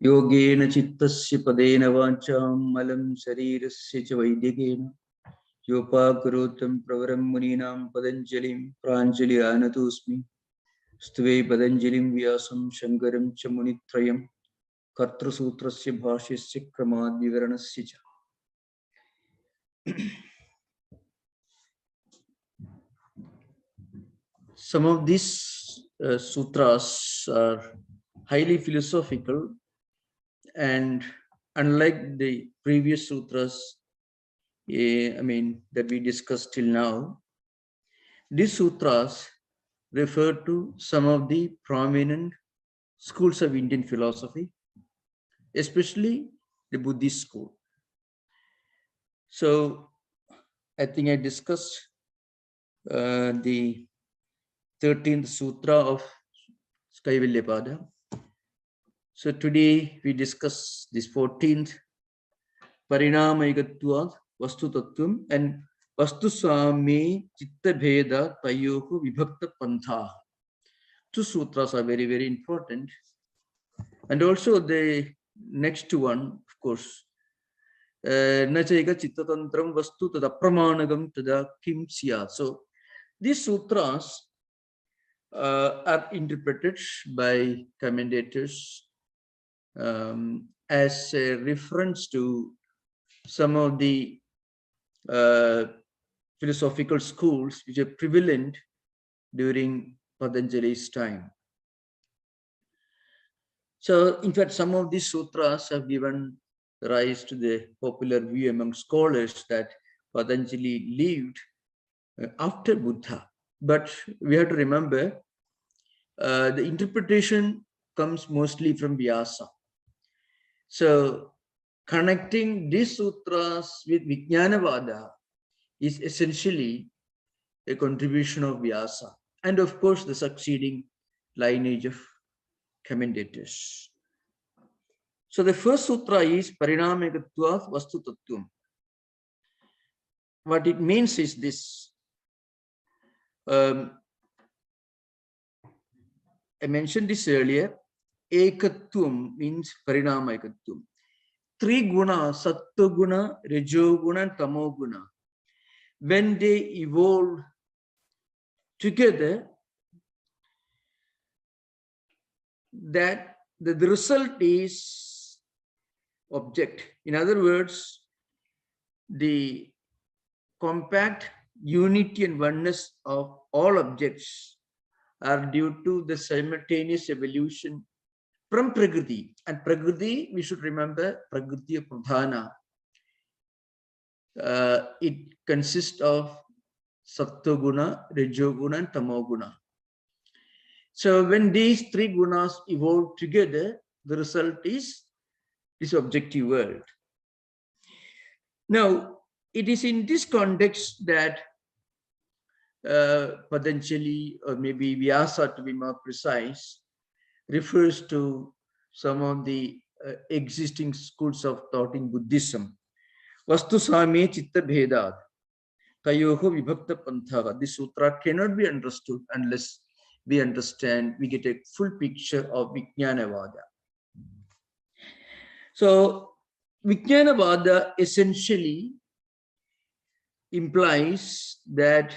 Yogena chittasya padena vancham malam sharirasya cha vaidyakena yopakurotam pravaram muninam patanjalim pranjali anatosmi stve patanjalim vyasam shankaram cha munitrayam kartra sutrasya bhashyasya kramad vivaranasya cha. Some of these sutras are highly philosophical, and unlike the previous sutras, that we discussed till now, these sutras refer to some of the prominent schools of Indian philosophy, especially the Buddhist school. So I think I discussed the 13th sutra of Kaivalyapada. So today we discuss this 14th, Parinamayigatva Vastu Tattvam and Vastu Samya Chitta Veda Tayohu Vibhakta Pantha. Two sutras are very, very important. And also the next one, of course, Nachaiga Chitta Tantram Vastu Tada Pramanagam Tada Kim Sya. So these sutras are interpreted by commentators as a reference to some of the philosophical schools which are prevalent during Patanjali's time. So, in fact, some of these sutras have given rise to the popular view among scholars that Patanjali lived after Buddha. But we have to remember the interpretation comes mostly from Vyasa. So, connecting these sutras with Vijnanavada is essentially a contribution of Vyasa, and of course the succeeding lineage of commentators. So the first sutra is Parinamayigatva Vastu Tattvam. What it means is this. I mentioned this earlier. Ekatvam means Parinamayikatvam. Three guna, sattva guna, rajo guna, and tamo guna, when they evolve together, that the result is object. In other words, the compact unity and oneness of all objects are due to the simultaneous evolution from Prakriti. And Prakriti, we should remember, Prakriti Pradhana. It consists of Sattva Guna, Rajo Guna, and Tamo Guna. So when these three gunas evolve together, the result is this objective world. Now, it is in this context that Patanjali, or maybe Vyasa to be more precise, refers to some of the existing schools of thought in Buddhism. Vastu Samya Chitta Veda Tayoho Vibhakta Pantha. This sutra cannot be understood unless we understand, we get a full picture of Vijnanavada. So Vijnanavada essentially implies that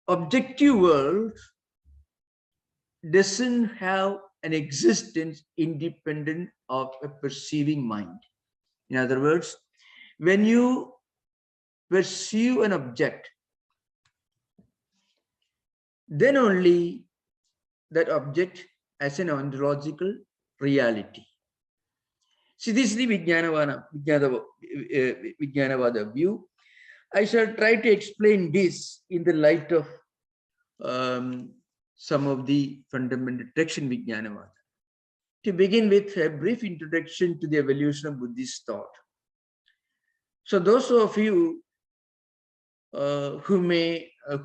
objective world doesn't have an existence independent of a perceiving mind. In other words, when you perceive an object, then only that object as an ontological reality. See, this is the Vijnanavada view. I shall try to explain this in the light of some of the fundamental texts in Vijnanavada. To begin with, a brief introduction to the evolution of Buddhist thought. So those of you who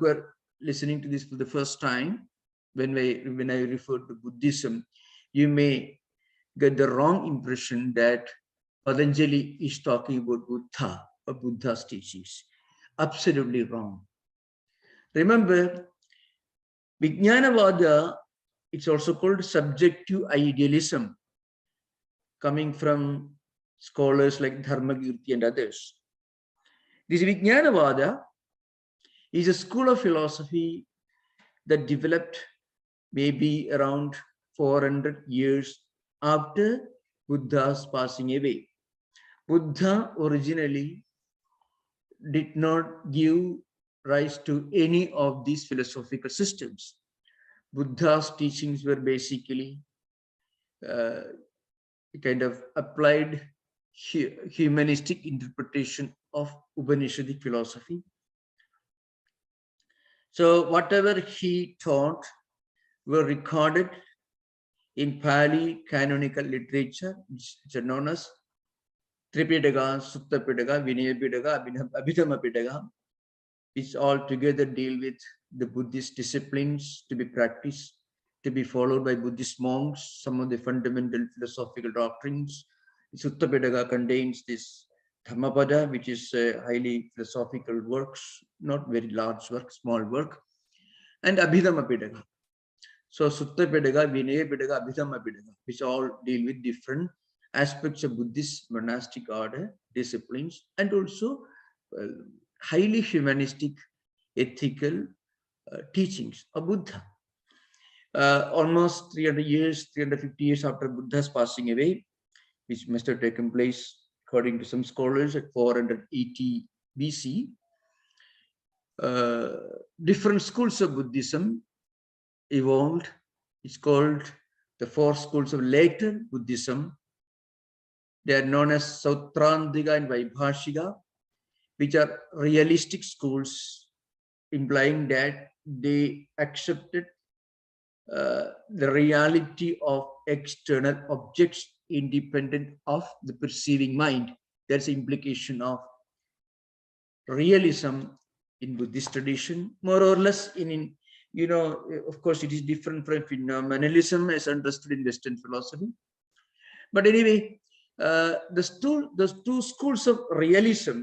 are listening to this for the first time, when I refer to Buddhism, you may get the wrong impression that Patanjali is talking about Buddha or Buddha's teachings. Absolutely wrong. Remember, Vijnanavada it's also called subjective idealism, coming from scholars like Dharmakirti and others. This Vijnanavada is a school of philosophy that developed maybe around 400 years after Buddha's passing away. Buddha originally did not give rise to any of these philosophical systems. Buddha's teachings were basically kind of applied humanistic interpretation of Upanishadic philosophy. So whatever he taught were recorded in Pali canonical literature, which are known as Tripitaka, Sutta Pitaka, Vinaya Pitaka, Abhidhamma Pitaka, which all together deal with the Buddhist disciplines to be practiced, to be followed by Buddhist monks, some of the fundamental philosophical doctrines. Sutta Pitaka contains this Dhammapada, which is a highly philosophical works, not very large work, small work, and Abhidhamma Pitaka. So Sutta Pitaka, Vinaya Pitaka, Abhidhamma Pitaka, which all deal with different aspects of Buddhist monastic order, disciplines, and also highly humanistic, ethical teachings of Buddha. Almost 300 years, 350 years after Buddha's passing away, which must have taken place, according to some scholars, at 480 BC, different schools of Buddhism evolved. It's called the four schools of later Buddhism. They are known as Sautrantika and Vaibhashika, which are realistic schools, implying that they accepted the reality of external objects independent of the perceiving mind. That's the implication of realism in Buddhist tradition, more or less of course, it is different from phenomenalism as understood in Western philosophy. But anyway, those two schools of realism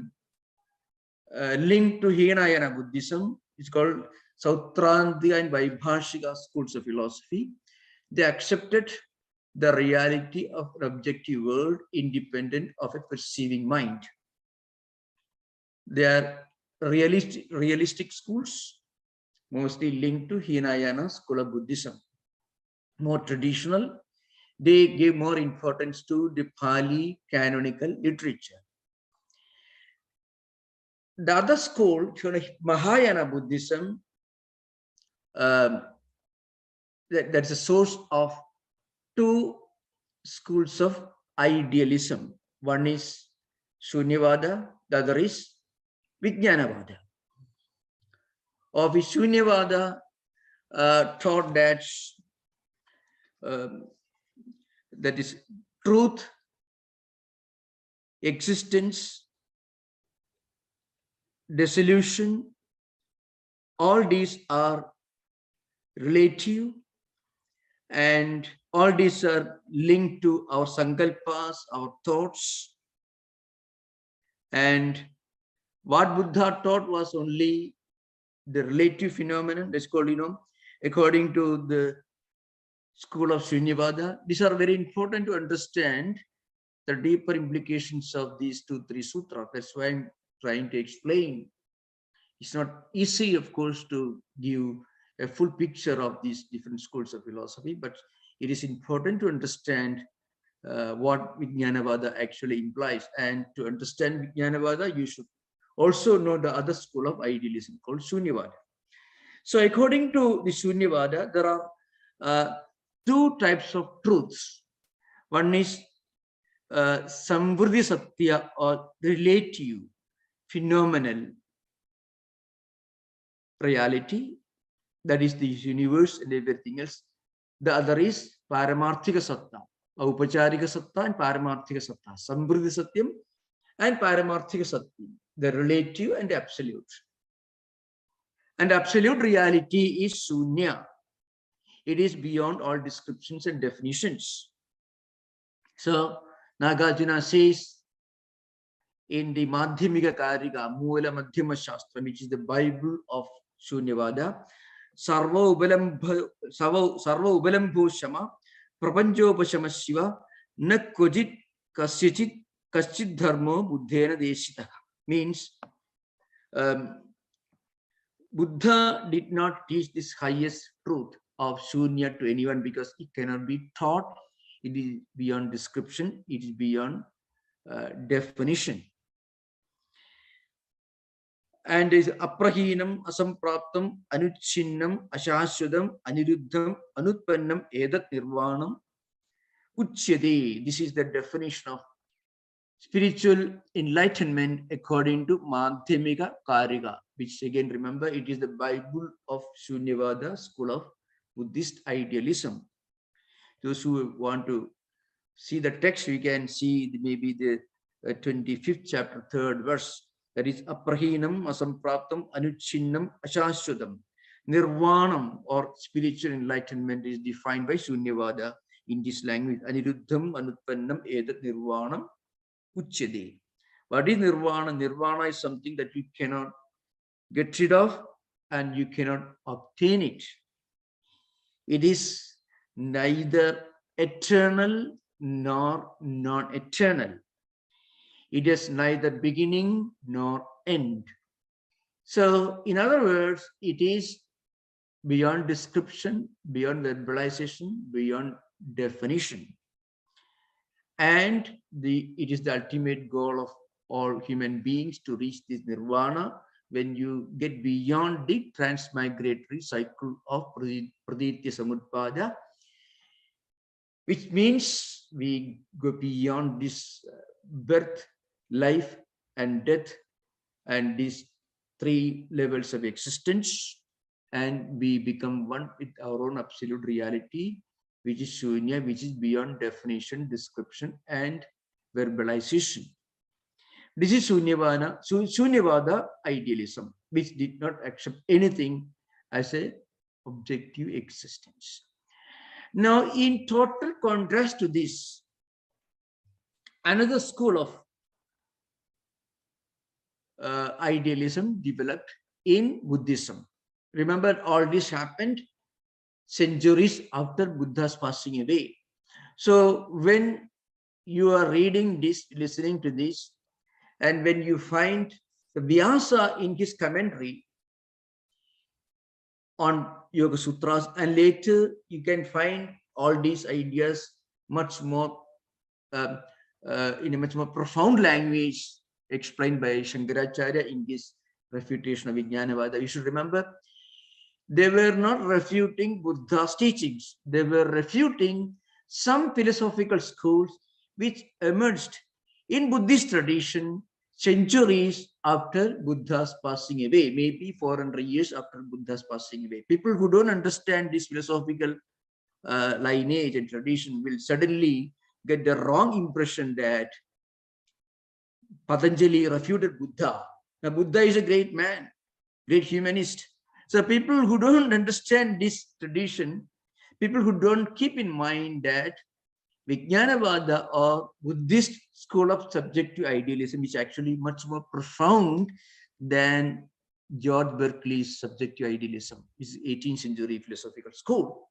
linked to Hinayana Buddhism is called Sautrantika and Vaibhashika schools of philosophy. They accepted the reality of an objective world independent of a perceiving mind. They are realistic schools, mostly linked to Hinayana school of Buddhism. More traditional, they gave more importance to the Pali canonical literature. The other school, Mahayana Buddhism, that's a source of two schools of idealism. One is Shunyavada, the other is Vijnanavada. Of Shunyavada taught that that is truth, existence, dissolution, all these are relative, and all these are linked to our sankalpas, our thoughts. And what Buddha taught was only the relative phenomenon. That's called, according to the school of Shunyavada. These are very important to understand the deeper implications of these 2-3 sutras. That's why I'm trying to explain. It's not easy, of course, to give a full picture of these different schools of philosophy, but it is important to understand what Vijnanavada actually implies. And to understand Vijnanavada, you should also know the other school of idealism called Shunyavada. So according to the Shunyavada, there are two types of truths. One is Samvriddhi Satya, or relative, phenomenal reality, that is the universe and everything else. The other is Paramarthika Satta, Upacharika Satta and Paramarthika Satta, Samvriddhi Satyam and Paramarthika Satyam, the relative and absolute. And absolute reality is Shunya. It is beyond all descriptions and definitions. So Nagarjuna says in the Madhyamika Karika, Mula Madhyama Shastra, which is the Bible of Shunyavada, sarva ubalambho shama prapanchopashama shiva na kojit kaschit dharmo buddhena deshita. Means Buddha did not teach this highest truth of shunya to anyone because it cannot be taught. It is beyond description. It is beyond definition. And is aprahinam, asampraptam, anuchinnam, ashashudam, aniruddham, anutpannam, edat nirvanam, uchyade. This is the definition of spiritual enlightenment according to Madhyamika Karika, which again, remember, it is the Bible of Shunyavada, school of Buddhist idealism. Those who want to see the text, we can see maybe the 25th chapter, 3rd verse. That is aprahinam, asampraptam, anuchinnam, ashashudam. Nirvanam, or spiritual enlightenment, is defined by Shunyavada in this language. Aniruddham, anutpannam, edat nirvanam, uchyade. What is nirvana? Nirvana is something that you cannot get rid of and you cannot obtain it. It is neither eternal nor non-eternal. It has neither beginning nor end. So, in other words, it is beyond description, beyond verbalization, beyond definition. And it is the ultimate goal of all human beings to reach this nirvana when you get beyond the transmigratory cycle of praditya samutpada, which means we go beyond this birth, life, and death, and these 3 levels of existence, and we become one with our own absolute reality, which is shunya, which is beyond definition, description, and verbalization. This is Shunyavada idealism, which did not accept anything as a objective existence. Now, in total contrast to this, another school of idealism developed in Buddhism. Remember, all this happened centuries after Buddha's passing away. So when you are reading this, listening to this, and when you find the Vyasa in his commentary on Yoga Sutras, and later you can find all these ideas much more in a much more profound language explained by Shankaracharya in his Refutation of Vijnanavada. You should remember, they were not refuting Buddha's teachings. They were refuting some philosophical schools which emerged in Buddhist tradition centuries after Buddha's passing away, maybe 400 years after Buddha's passing away. People who don't understand this philosophical lineage and tradition will suddenly get the wrong impression that Patanjali refuted Buddha. Now, Buddha is a great man, great humanist. So people who don't understand this tradition, people who don't keep in mind that Vijnanavada or Buddhist school of subjective idealism is actually much more profound than George Berkeley's subjective idealism, his 18th century philosophical school,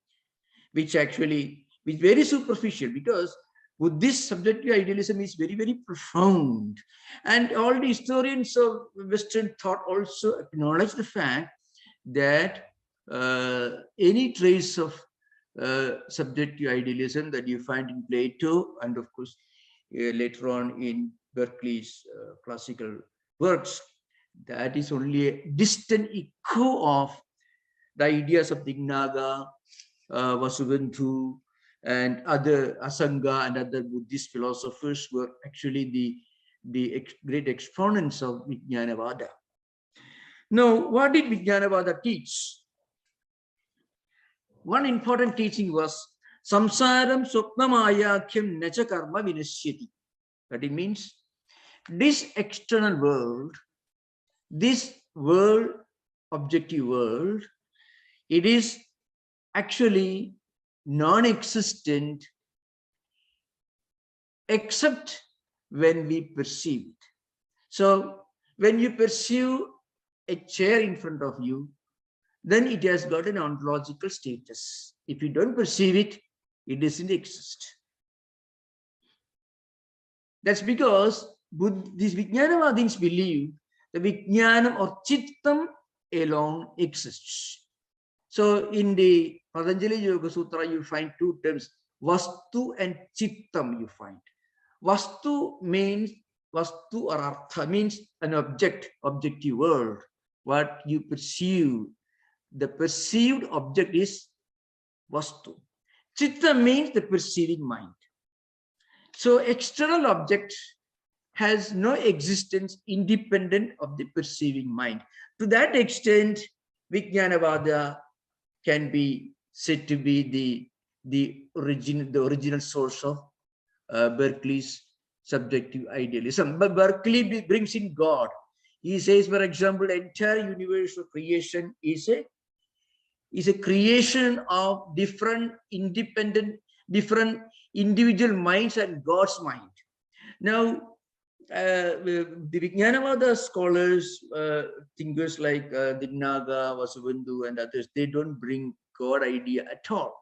which actually is very superficial, because Buddhist subjective idealism is very, very profound. And all the historians of Western thought also acknowledge the fact that any trace of subjective idealism that you find in Plato, and of course later on in Berkeley's classical works, that is only a distant echo of the ideas of Dignaga, Vasubandhu, and other Asanga and other Buddhist philosophers were actually the great exponents of Vijnanavada. Now, what did Vijnanavada teach? One important teaching was samsaram swapnamayakyam nacha karma vinashyati. That it means this external world, this world, objective world, it is actually non-existent except when we perceive it. So when you perceive a chair in front of you, then it has got an ontological status. If you don't perceive it, it doesn't exist. That's because these Vijnanavadins believe the Vijnanam or Chittam alone exists. So in the Patanjali Yoga Sutra, you find two terms, Vastu and Chittam you find. Vastu means, Vastu or Artha means an object, objective world, what you perceive. The perceived object is Vastu. Chitta means the perceiving mind. So external object has no existence independent of the perceiving mind. To that extent, Vijnanavada can be said to be the original source of Berkeley's subjective idealism. But Berkeley brings in God. He says, for example, the entire universe of creation is a creation of different independent, different individual minds and God's mind. Now, the Vijnanavada scholars, thinkers like Dignaga, Vasubandhu and others, they don't bring God idea at all.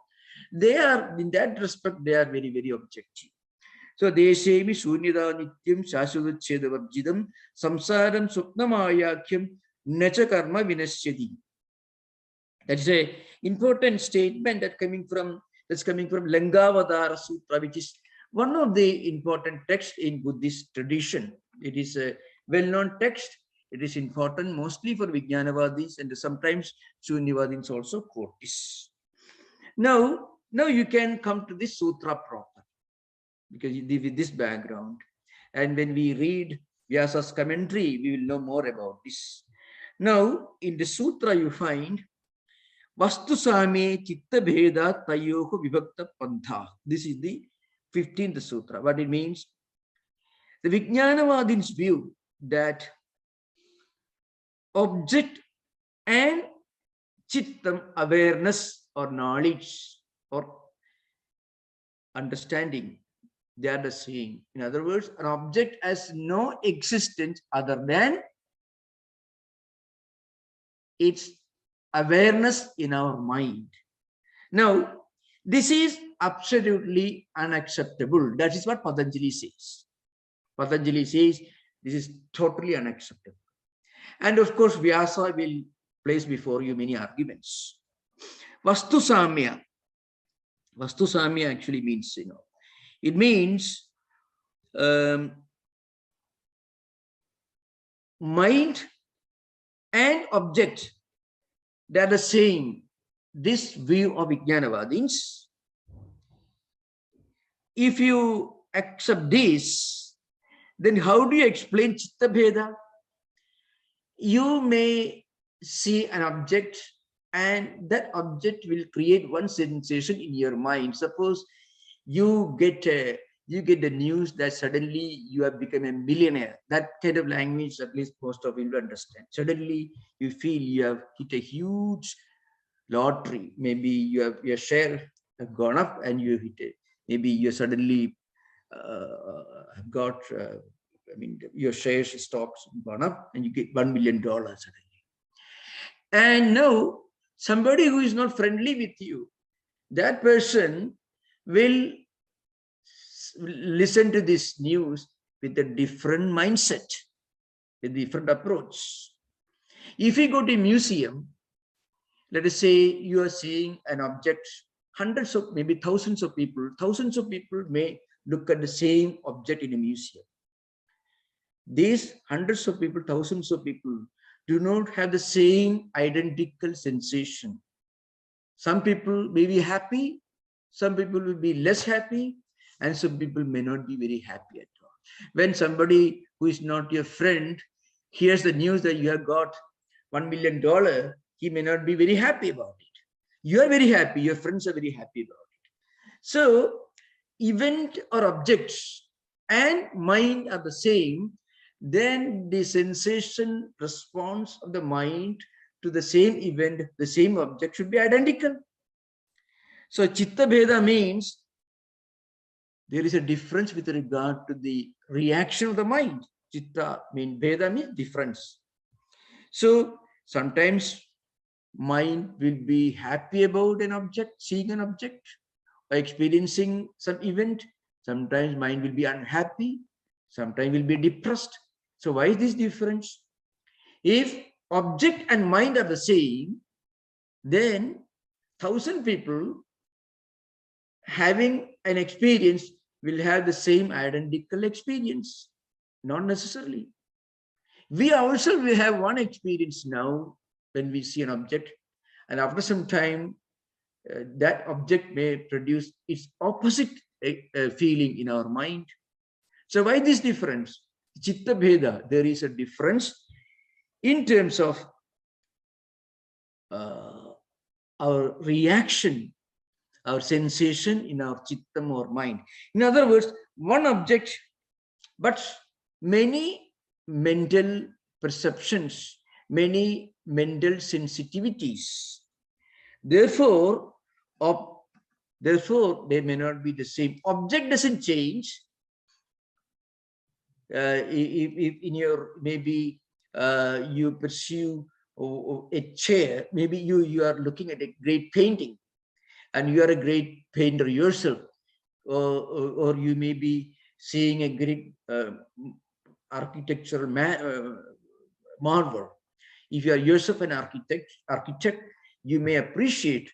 They are, in that respect, they are very, very objective. So, Deshemi Sunyada Nityam Shashudachedavajidam Samsaram Supnamayakyam Nacha Karma Vinasyadi. That is an important statement that's coming from Langavadara Sutra, which is one of the important texts in Buddhist tradition. It is a well-known text. It is important mostly for Vijnanavadis, and sometimes Shunyavadins also quote this. Now you can come to this sutra proper, because with this background. And when we read Vyasa's commentary, we will know more about this. Now, in the sutra you find Vastu Samya Chitta Veda Tayoho Vibhakta Pantha. This is the 15th sutra. What it means? The Vijnanavadins view that object and Chittam, awareness or knowledge or understanding, they are the same. In other words, an object has no existence other than its awareness in our mind. Now, this is absolutely unacceptable. That is what Patanjali says. Patanjali says this is totally unacceptable. And of course, Vyasa will place before you many arguments. Vastu Samya. Vastu Samya actually means, it means mind and object, they are the same. This view of Vijnanavadins, if you accept this, then how do you explain Chitta Veda? You may see an object and that object will create one sensation in your mind. Suppose you get the news that suddenly you have become a millionaire. That kind of language, at least most of you will understand. Suddenly you feel you have hit a huge lottery. Maybe your share have gone up and you hit it. Maybe you suddenly have got, your shares, stocks gone up and you get $1 million suddenly. And now somebody who is not friendly with you, that person will listen to this news with a different mindset, a different approach. If you go to a museum, let us say you are seeing an object, hundreds of, maybe thousands of people may look at the same object in a museum. These hundreds of people, thousands of people do not have the same identical sensation. Some people may be happy, some people will be less happy, and some people may not be very happy at all. When somebody who is not your friend hears the news that you have got $1 million, he may not be very happy about it. You are very happy, your friends are very happy about it. So, event or objects and mind are the same, then the sensation response of the mind to the same event, the same object should be identical. So, Chitta Veda means there is a difference with regard to the reaction of the mind. Chitta means Veda means difference. So sometimes mind will be happy about an object, seeing an object, or experiencing some event. Sometimes mind will be unhappy, sometimes will be depressed. So why is this difference? If object and mind are the same, then 1,000 people having an experience will have the same identical experience. Not necessarily. We ourselves will have one experience now when we see an object, and after some time, that object may produce its opposite feeling in our mind. So why this difference? Chitta Veda, there is a difference in terms of our reaction, our sensation in our chittam or mind. In other words, one object, but many mental perceptions, many mental sensitivities. Therefore, they may not be the same. Object doesn't change. If in your, maybe you pursue a chair, maybe you are looking at a great painting, and you are a great painter yourself, or you may be seeing a great architectural marvel. If you are yourself an architect, you may appreciate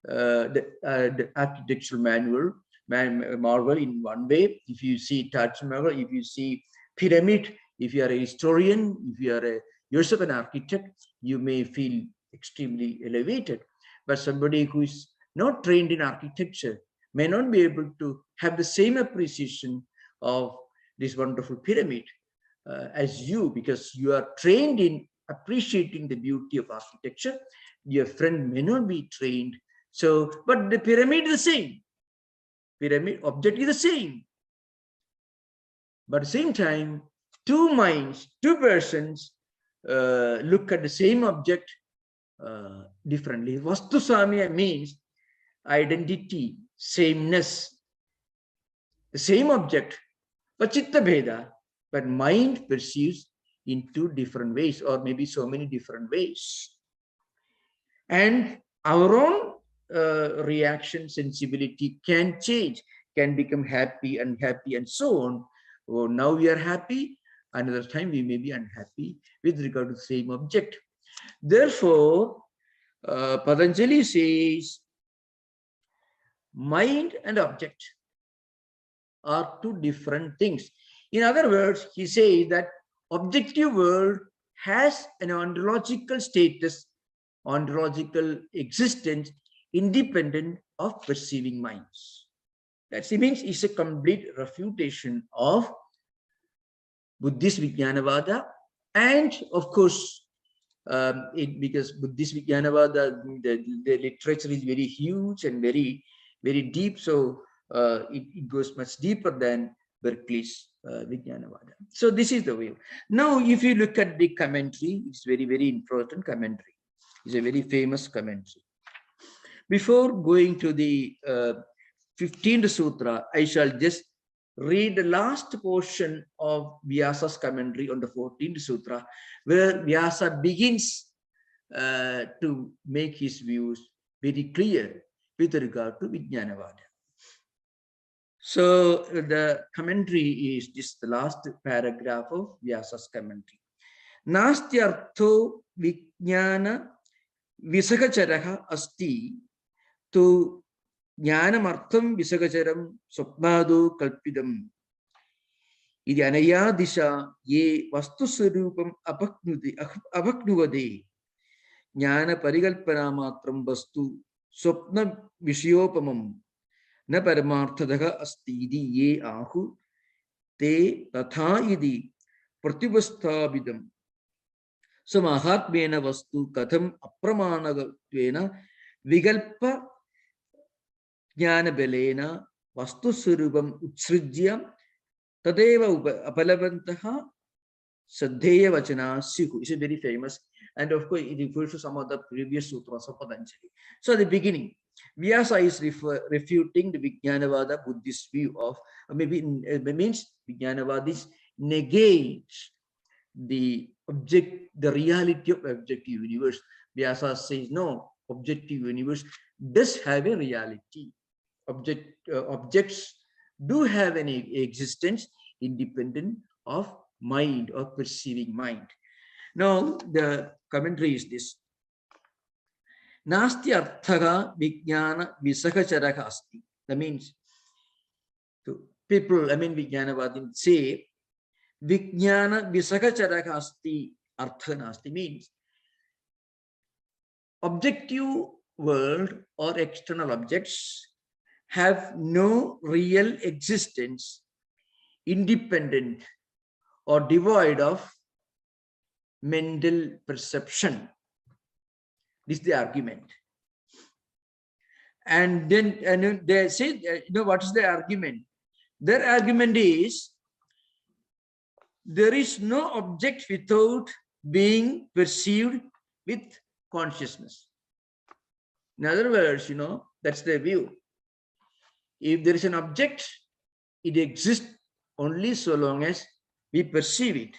the architectural marvel in one way. If you see Taj Mahal, if you see pyramid, if you are a historian, if you are yourself an architect, you may feel extremely elevated. But somebody who is not trained in architecture may not be able to have the same appreciation of this wonderful pyramid as you, because you are trained in appreciating the beauty of architecture. Your friend may not be trained. So, but the pyramid is the same. Pyramid object is the same. But at the same time, two minds, two persons look at the same object differently. Vastu Samya means identity, sameness, the same object, but Chitta Veda, but mind perceives in two different ways, or maybe so many different ways. And our own reaction, sensibility can change, can become happy, unhappy, and so on. Oh, now we are happy, another time we may be unhappy with regard to the same object. Therefore, Patanjali says, mind and object are two different things. In other words, he says that objective world has an ontological status, ontological existence, independent of perceiving minds. That means it's a complete refutation of Buddhist Vijnanavada, and of course, because Buddhist Vijnanavada, the literature is very huge and very, very deep, so it goes much deeper than Berkeley's Vijnanavada. So this is the way. Now, if you look at the commentary, it's very, very important commentary. It's a very famous commentary. Before going to the 15th Sutra, I shall just read the last portion of Vyasa's commentary on the 14th Sutra, where Vyasa begins to make his views very clear with regard to Vijnanavada. So the commentary is just the last paragraph of Vyasa's commentary. Nastyartho Vijnana Visakacharaha asti tu Jnanamartham Visakacharam Swapnado Kalpidam Idi Anaya Disha Ye Vastu Sarupam Apaknuvade Jnana Parikalpana Matram Vastu Swapna Vishayopamam Na Paramarthadaha Astidi Ye Ahu Te Tatha Idi Pratibasthabidam Samahatmena Vastu Katham Apramanatvena Vigalpa Jnana Belena Vastu Surubam Utsrijya Tadeva Apalavantaha Sadheya Vachana Siku. It's a very famous, and of course it refers to some of the previous sutras of Patanjali. So at the beginning, Vyasa is refuting the Vijnanavada Buddhist view of, maybe it means Vijnanavadis negates the reality of objective universe. Vyasa says, no, objective universe does have a reality. Objects do have an existence independent of mind or perceiving mind. Now, the commentary is this. Nasti arthaga vijnana visakacharaka asti. That means, people, Vijnanavadin say, Vijnana visakacharaka asti artha nasti means objective world or external objects have no real existence independent or devoid of mental perception. This is the argument. And then they say, what is the argument? Their argument is, there is no object without being perceived with consciousness. In other words, that's their view. If there is an object, it exists only so long as we perceive it.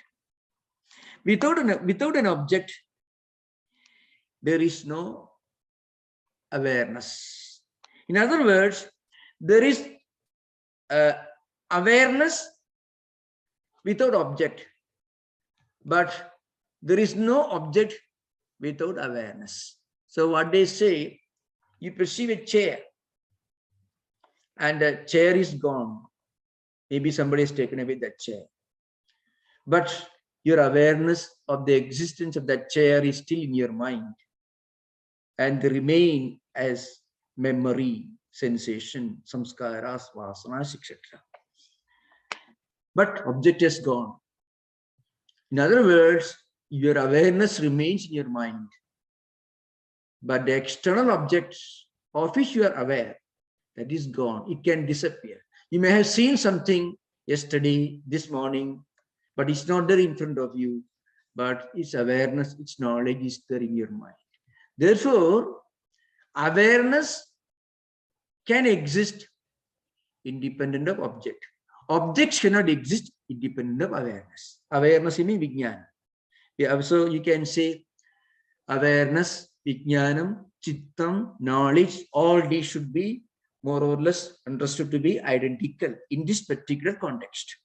Without an object, there is no awareness. In other words, there is awareness without object, but there is no object without awareness. So what they say, you perceive a chair and the chair is gone. Maybe somebody has taken away that chair, but your awareness of the existence of that chair is still in your mind and they remain as memory, sensation, samskaras, vasanas, etc. But object has gone. In other words, your awareness remains in your mind, but the external objects of which you are aware, that is gone. It can disappear. You may have seen something yesterday, this morning, but it's not there in front of you, but its awareness, its knowledge is there in your mind. Therefore, awareness can exist independent of object. Objects cannot exist independent of awareness. Awareness means vijnana. So you can say awareness, vijnanam, chittam, knowledge, all these should be more or less understood to be identical in this particular context.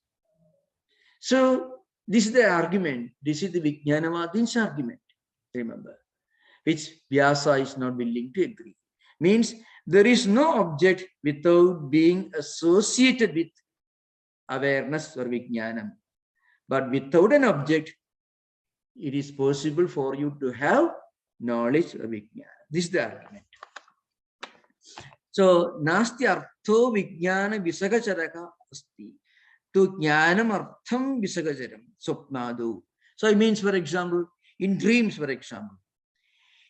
So this is the argument. This is the Vijnanavadin's argument, remember, which Vyasa is not willing to agree. Means there is no object without being associated with awareness or Vijnanam. But without an object, it is possible for you to have knowledge or Vijnana. This is the argument. So, nasti artho Vijnana visakacharaka asti. To jnanam artham visakacharam swapnadu. So it means, for example, in dreams,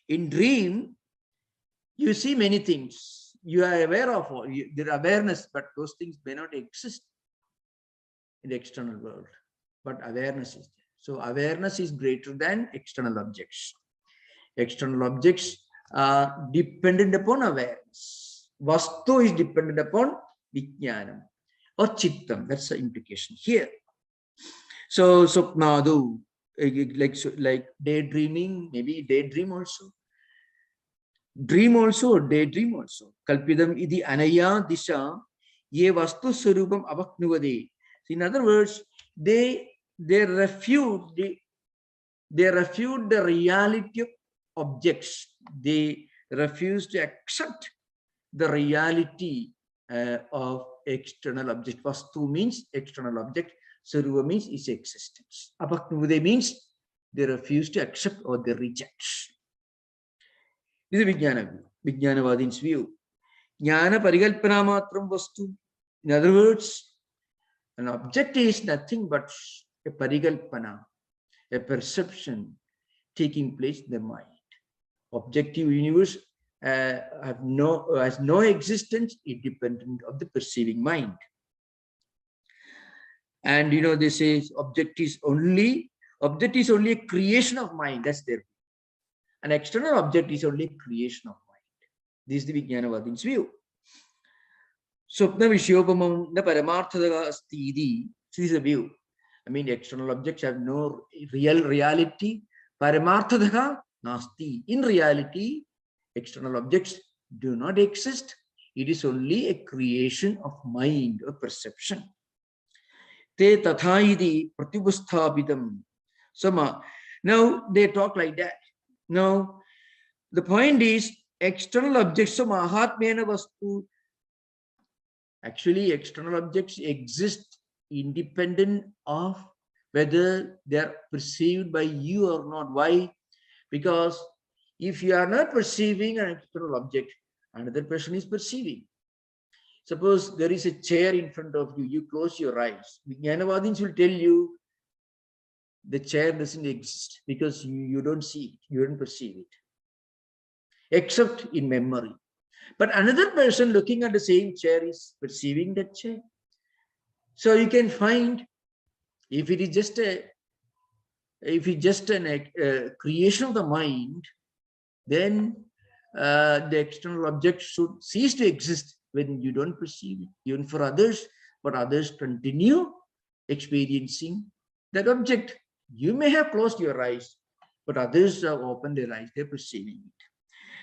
in dream, you see many things. You are aware of all, there are awareness, but those things may not exist in the external world. But awareness is there. So awareness is greater than external objects. External objects are dependent upon awareness. Vastu is dependent upon vijnanam or chittam. That's the implication here. So swapnadu, like daydreaming, maybe daydream also. Dream also or daydream also. Kalpidam idi anaya disha ye vastu sarupam avaknuvade. In other words, they refute the reality of objects. They refuse to accept the reality of external object. Vastu means external object. Sarupa means its existence. Avaknuvade means they refuse to accept or they reject. This is Vijnanavadin's view. Jnana parikalpana matram vastu. In other words, an object is nothing but a parikalpana, a perception taking place in the mind. Objective universe has no existence independent of the perceiving mind. And they say object is only a creation of mind. That's their view. An external object is only a creation of mind. This is the Vijnanavadin's view. Swapna Vishyopamam na Paramarthadaga Astidi. This is a view. I mean, external objects have no real reality. Paramarthadaha nasti. In reality, external objects do not exist. It is only a creation of mind or perception. Te tathaidi pratibusthapitam. Sama. Now they talk like that. Now, the point is, external objects of Mahatmena Vastu. Actually, external objects exist independent of whether they are perceived by you or not. Why? Because if you are not perceiving an external object, another person is perceiving. Suppose there is a chair in front of you, you close your eyes. Jnanavadins will tell you the chair doesn't exist because you don't see it, you don't perceive it, except in memory. But another person looking at the same chair is perceiving that chair. So you can find, if it is just a creation of the mind, then the external object should cease to exist when you don't perceive it, even for others, but others continue experiencing that object. You may have closed your eyes, but others have opened their eyes, they're perceiving it.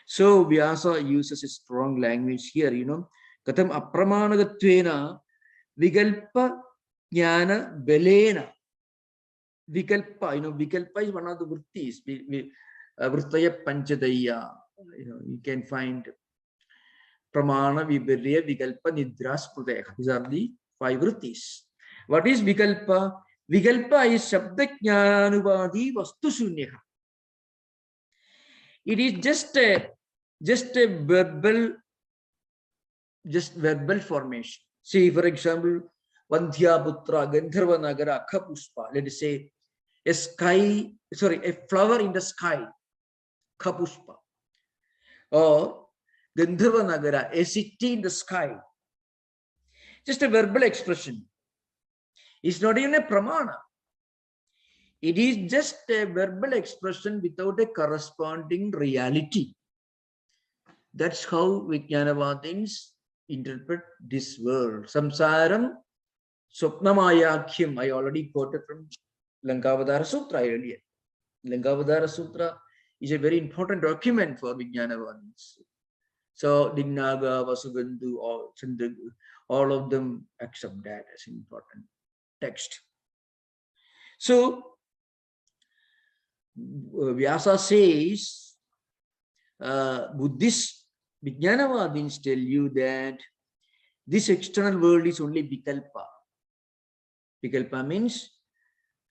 So Vyasa uses a strong language here, Katam apramanagattvena vikalpa jnana belena. Vikalpa, Vikalpa is one of the vrittis, vrittaya panchadaya. You can find pramana, vibirya, vikalpa, nidra, sprutaya. These are the 5 vrittis. What is vikalpa? Vikalpa is shabda jnananubadi vastu sunyaha. It is just a verbal formation. See, for example, Vandhyaputra, Gandharva Nagara, Kapuspa. Let us say a flower in the sky, Kapuspa. Or Gandharva Nagara, a city in the sky. Just a verbal expression. It's not even a pramana. It is just a verbal expression without a corresponding reality. That's how Vijnanavadins interpret this world. Samsaram Swapnamayakyam. I already quoted from Lankavadara Sutra earlier. Lankavadara Sutra is a very important document for Vijnanavadins. So Dignaga, Vasubandhu, all of them accept that as an important text. So Vyasa says, Buddhist Vijnanavadins tell you that this external world is only vikalpa. Vikalpa means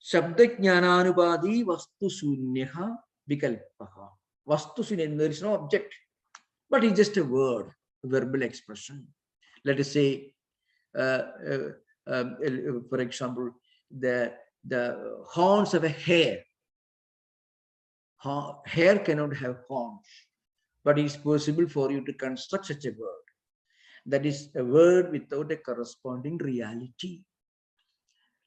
Shabda Jnananubadi Vastu Sunyaha Vikalpaha. Vastu Sunya, there is no object, but it's just a word, a verbal expression. Let us say, for example, the horns of a hare. Hare cannot have horns, but it is possible for you to construct such a word. That is a word without a corresponding reality.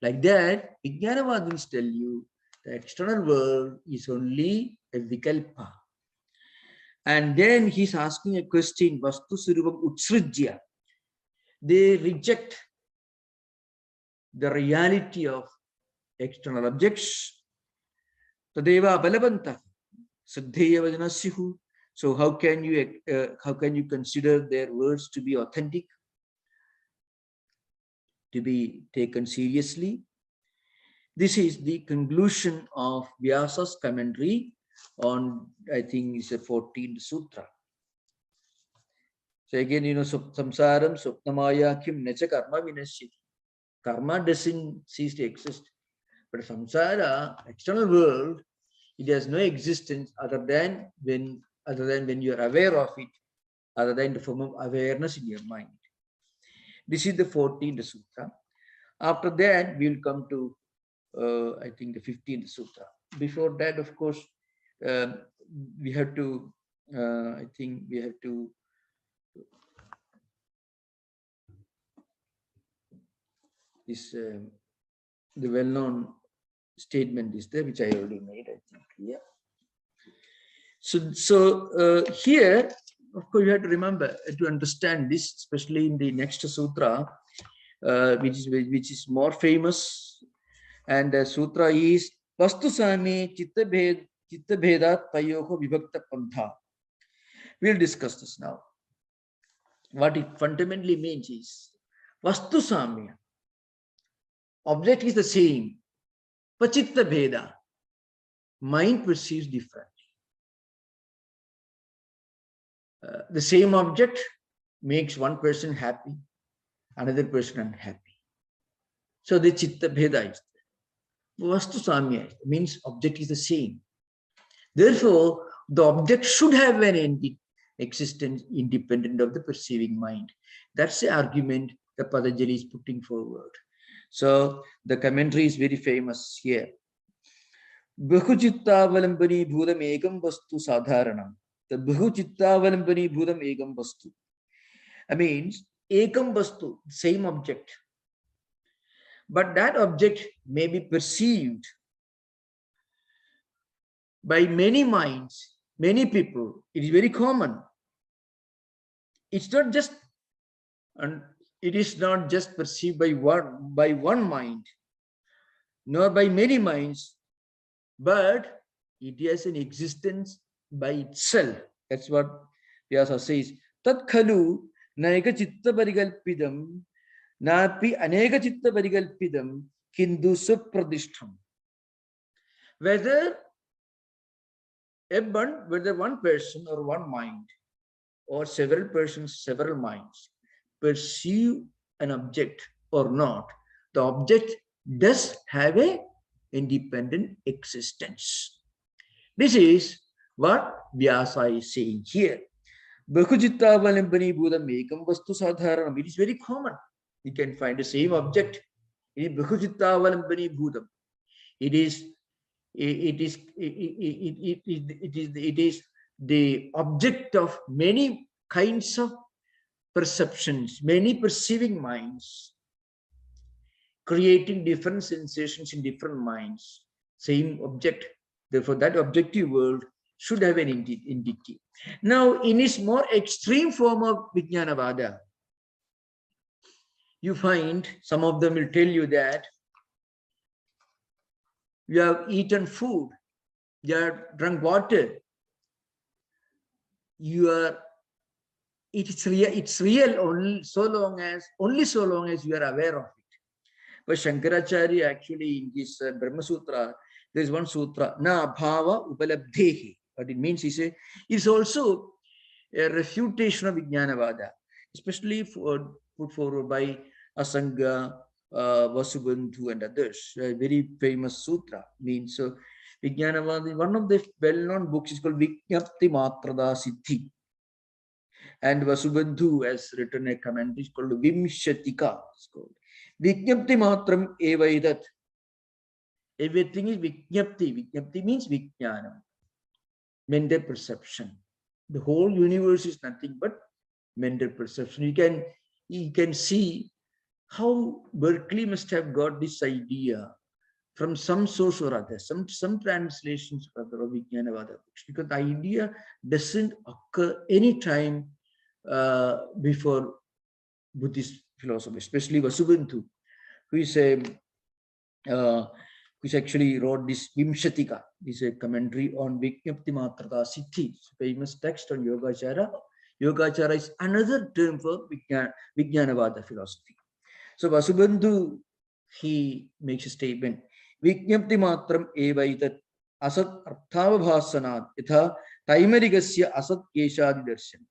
Like that, Vijnanavadins tell you the external world is only a vikalpa. And then he's asking a question, Vastu Surupam Utsrujya. They reject the reality of external objects. Tadeva Balabanta Saddheya Vajanasyahu. So how can you consider their words to be authentic, to be taken seriously? This is the conclusion of Vyasa's commentary on, I think it's a 14th sutra. So again, samsaram swapnamaya kim nacha karma vinashyati. Karma doesn't cease to exist. But samsara, external world, it has no existence other than when you are aware of it, other than the form of awareness in your mind. This is the 14th sutra. After that, we will come to, I think, the 15th sutra. Before that, of course, we have to, the well-known statement is there, which I already made, I think. Yeah. So here, of course, you have to remember to understand this, especially in the next sutra, which is more famous. And the sutra is Vastu Samya Chitta Veda Tayoho Vibhakta Pantha. We'll discuss this now. What it fundamentally means is Vastu Samya. Object is the same, but Chitta Veda. Mind perceives differently. The same object makes one person happy, another person unhappy. So the Chitta Veda is there. Vastu Samya means object is the same. Therefore, the object should have an existence independent of the perceiving mind. That's the argument that Patanjali is putting forward. So the commentary is very famous here. Bahuchittavalambani bhudam ekam vastu sadharanam. The Bahuchittavalambani bhudam ekam vastu. I mean, ekam vastu, same object. But that object may be perceived by many minds, many people. It is very common. It's not just, and it is not just perceived by one mind, nor by many minds, but it has an existence by itself. That's what Vyasa says. Tat khalu naika chitta parikalpidam napi aneka chitta parikalpidam kindu supradishtham. Whether one person or one mind, or several persons, several minds, perceive an object or not, the object does have an independent existence. This is what Vyasa is saying here. Bahuchittavalambani bhudam ekam vastu sadharanam. It is very common. You can find the same object in Bahuchittavalambani bhudam. It is the object of many kinds of perceptions, many perceiving minds, creating different sensations in different minds. Same object. Therefore, that objective world should have an entity. Now, in its more extreme form of Vijnanavada, you find some of them will tell you that you have eaten food, you have drunk water, it's real only so long as you are aware of it. But Shankaracharya actually in this Brahma Sutra, there is one sutra, na bhava upalabdhehi. What it means is it's also a refutation of Vijnanavada, especially put forward by Asanga, Vasubandhu and others. A very famous sutra means Vijnanavada. One of the well-known books is called Vijnapti Matrada Siddhi. And Vasubandhu has written a commentary called Vimshatika. It's called Vijnapti Matram Evaidat. Everything is Vijnapti. Vijnapti means Vijnanam, mental perception. The whole universe is nothing but mental perception. You can see how Berkeley must have got this idea from some source or other, some translations of the Vijnanavada books, because the idea doesn't occur any time before Buddhist philosophy, especially Vasubandhu, who actually wrote this Vimshatika. This is a commentary on Vijnapti Matrata Siddhi, famous text on Yogacara. Yogacara is another term for Vijnanavada philosophy. So Vasubandhu, he makes a statement, Vijnapti Matram Evaitat Asat Arthavabhasanat Yatha Taimarigasya Asat Keshadi Darshan.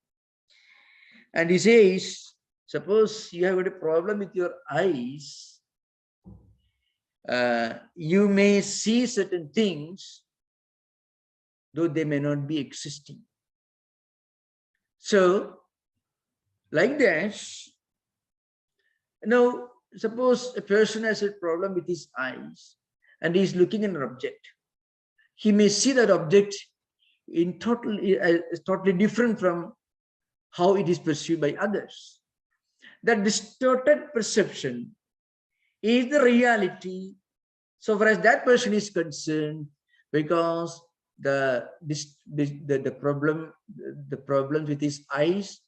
And he says, suppose you have got a problem with your eyes, you may see certain things, though they may not be existing. So, like that, now, suppose a person has a problem with his eyes and he is looking at an object. He may see that object in totally different from how it is perceived by others. That distorted perception is the reality so far as that person is concerned, because the problem with his eyes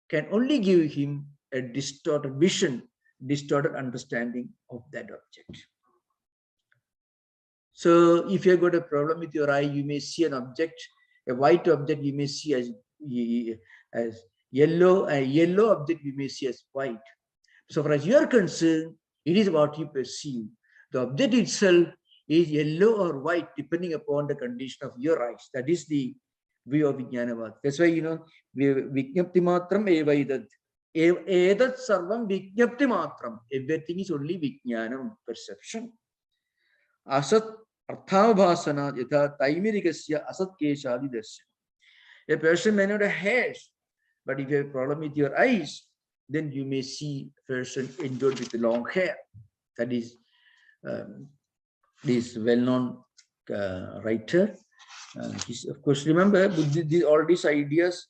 can only give him a distorted vision, distorted understanding of that object. So if you've got a problem with your eye, you may see an object, a white object you may see as yellow, a yellow object you may see as white. So far as you are concerned, it is what you perceive. The object itself is yellow or white depending upon the condition of your eyes. That is the view of Vijnanavad. That's why, Vijnapti matram eva idat. Edat sarvam Vijnapti matram. Everything is only Vijnanam, perception. Asat arthavasana yatha taimirikasya asat keshadi dasya. A person may not have hairs, but if you have a problem with your eyes, then you may see a person endowed with long hair. That is this well-known writer. Of course, remember, all these ideas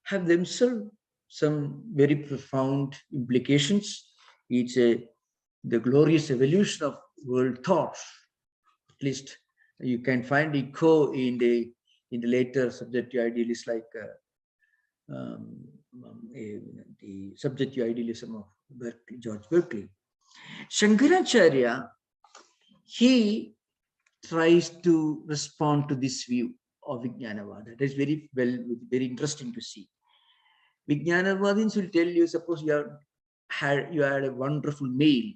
have themselves some very profound implications. It's the glorious evolution of world thoughts. At least you can find echo in the later subjective idealists like the subjective idealism of George Berkeley. Shankaracharya, he tries to respond to this view of Vijnanavada. That is very interesting to see. Vijnanavadins will tell you, suppose you had a wonderful meal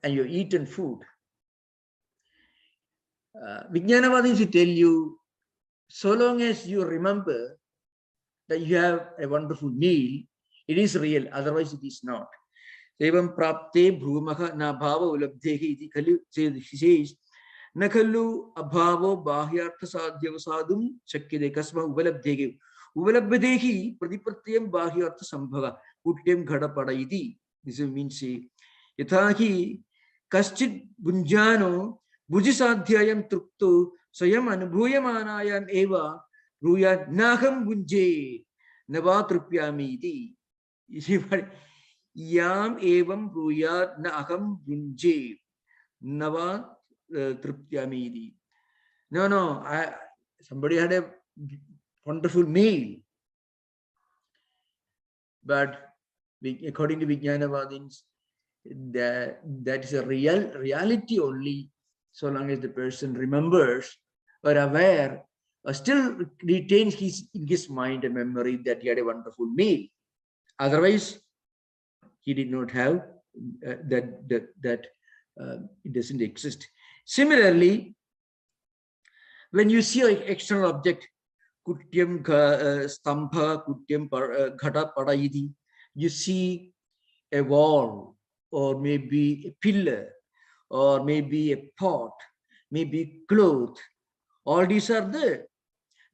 and you've eaten food. Vijnanavadins will tell you, so long as you remember that you have a wonderful meal, it is real, otherwise it is not. Evam prapte bhumaha na bhava ulabdhehi iti khalu says na khalu abhavo bahyartha sadhyavasadum shakyade kasma uvalabdhehi uvalabdhehi pradipratyam bahyartha sambhava putyam ghadapada iti. This means yathahi kaschit bunjano bhujisadhyayam trukto swayam anubhuyamanayam eva ruyat naham bunje navatrupyami iti. Yam evam bruyat na aham bunje nava trupyamidi. No, somebody had a wonderful meal, but according to Vijnanavadins, that is a reality only so long as the person remembers or aware or still retains in his mind a memory that he had a wonderful meal. Otherwise, he did not have it doesn't exist. Similarly, when you see an external object, kutyam stambha, kutyam ghata padayidi, you see a wall, or maybe a pillar, or maybe a pot, maybe cloth. All these are there.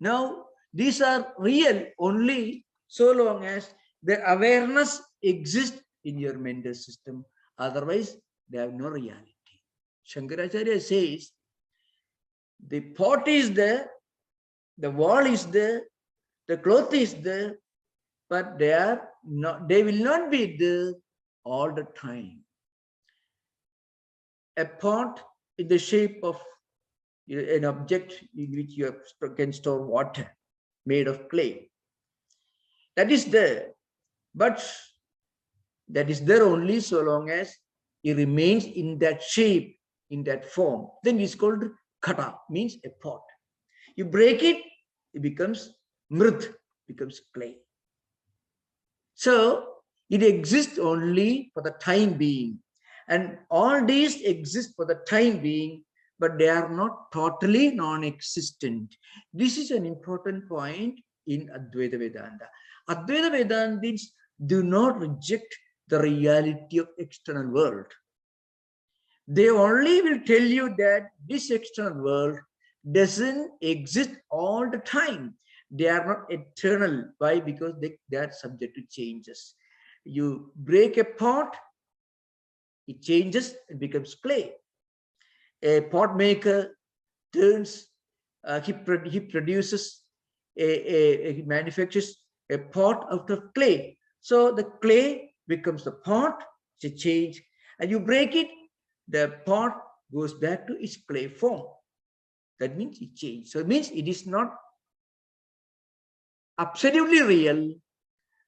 Now, these are real only so long as the awareness exists in your mental system. Otherwise, they have no reality. Shankaracharya says, the pot is there, the wall is there, the cloth is there, but they will not be there all the time. A pot in the shape of an object in which you can store water, made of clay, that is there, but that is there only so long as it remains in that shape, in that form. Then it's called kata, means a pot. You break it, it becomes mrit, becomes clay. So it exists only for the time being. And all these exist for the time being, but they are not totally non-existent. This is an important point in Advaita Vedanta. Advaita Vedantists do not reject the reality of external world. They only will tell you that this external world doesn't exist all the time. They are not eternal. Why? Because they are subject to changes. You break a pot, it changes, it becomes clay. A pot maker turns, he produces, he manufactures a pot out of clay. So the clay becomes the pot, it's a change, and you break it, the pot goes back to its clay form. That means it changed. So it means it is not absolutely real,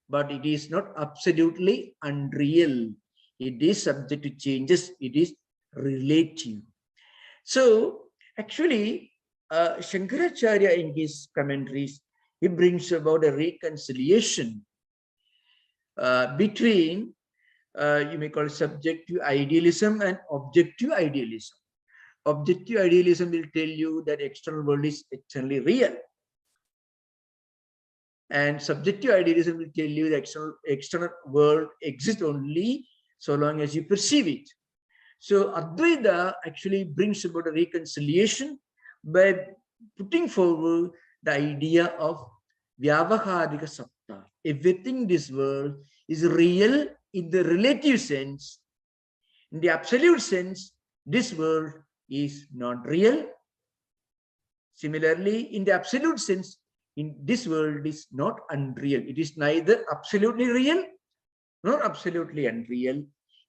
but it is not absolutely unreal. It is subject to changes. It is relative. So actually, Shankaracharya in his commentaries, he brings about a reconciliation between, you may call it subjective idealism and objective idealism. Objective idealism will tell you that external world is externally real. And subjective idealism will tell you that external world exists only so long as you perceive it. So Advaita actually brings about a reconciliation by putting forward the idea of Vyavaharika Satta. Everything in this world is real in the relative sense. In the absolute sense, this world is not real. Similarly, in the absolute sense, in this world is not unreal. It is neither absolutely real nor absolutely unreal.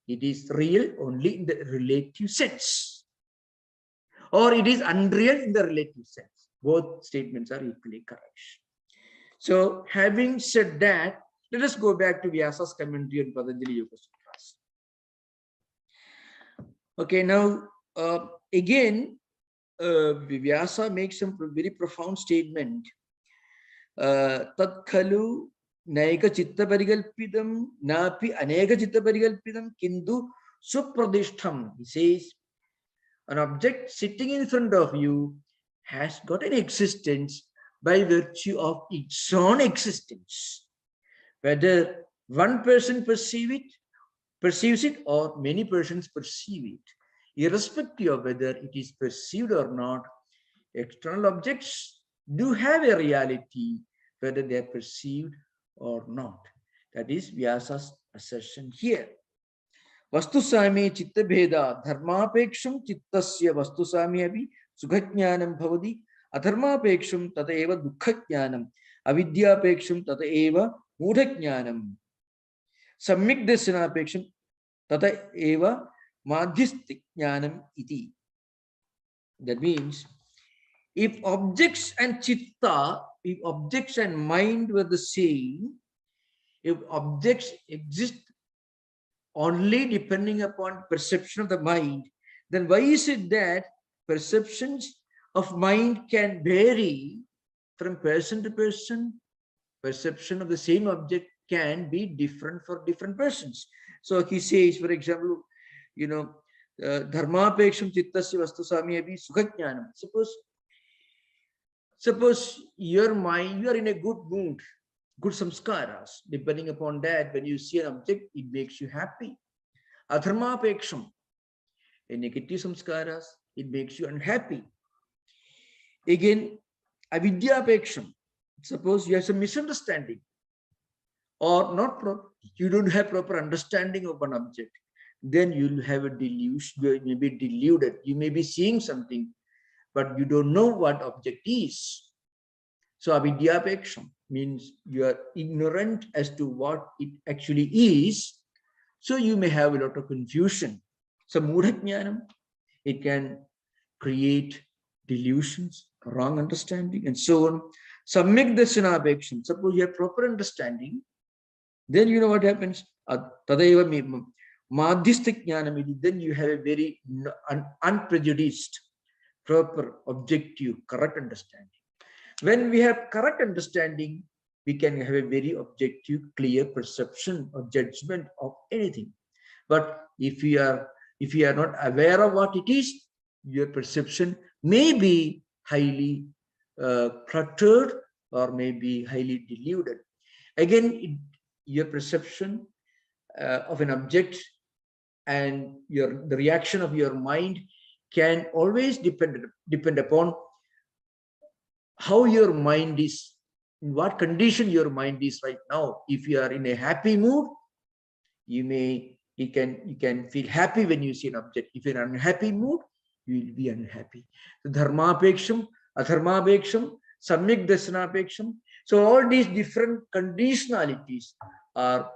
It is real only in the relative sense, or it is unreal in the relative sense. Both statements are equally correct. So, having said that, let us go back to Vyasa's commentary on Patanjali Yoga Sutras. Okay, now again, Vyasa makes some very profound statement. Tat khalu naika chitta parikalpidam napi aneka chitta parikalpidam kindu supradishtham. He says, an object sitting in front of you has got an existence by virtue of its own existence. Whether one person perceives it or many persons perceive it, irrespective of whether it is perceived or not, external objects do have a reality, whether they are perceived or not. That is Vyasa's assertion here. Vastu Samya Chitta Veda Dharmapeksham Chittasya Vastu Samya Abhi Sugajnanam Bhavadi Adharmapeksham Tata Eva Dukkajnanam Avidyapeksham Tata Eva Mudhajnanam Samyik Dasanapeksham Tata Eva Madhyastikjnanam Iti. That means, if objects and chitta, if objects and mind were the same, if objects exist only depending upon perception of the mind, then why is it that perceptions of mind can vary from person to person? Perception of the same object can be different for different persons. So he says, for example, you know, dharmapeksham chittasya vastu samya abhi sukhajnanam. Suppose your mind, you are in a good mood, good samskaras. Depending upon that, when you see an object, it makes you happy. Adharmapeksham, a negative samskaras, it makes you unhappy. Again, avidyapeksham, suppose you have some misunderstanding or not, you don't have proper understanding of an object, then you'll have a delusion, you may be deluded, you may be seeing something, but you don't know what object is. So avidyapeksham means you are ignorant as to what it actually is. So you may have a lot of confusion. So mudhajnanam, it can create delusions, wrong understanding, and so on. Samyak dasanapeksham, suppose you have proper understanding, then you know what happens. Tadaiva madhyastikjnanam, then you have a very unprejudiced, proper, objective, correct understanding. When we have correct understanding, we can have a very objective, clear perception or judgment of anything. But if you are not aware of what it is, your perception may be highly cluttered or may be highly deluded. Again, your perception of an object and the reaction of your mind can always depend upon how your mind is, in what condition your mind is right now. If you are in a happy mood, you can feel happy when you see an object. If you're in an unhappy mood, you will be unhappy. So dharmapeksham, adharmapeksham, samyak dasanapeksham. So all these different conditionalities are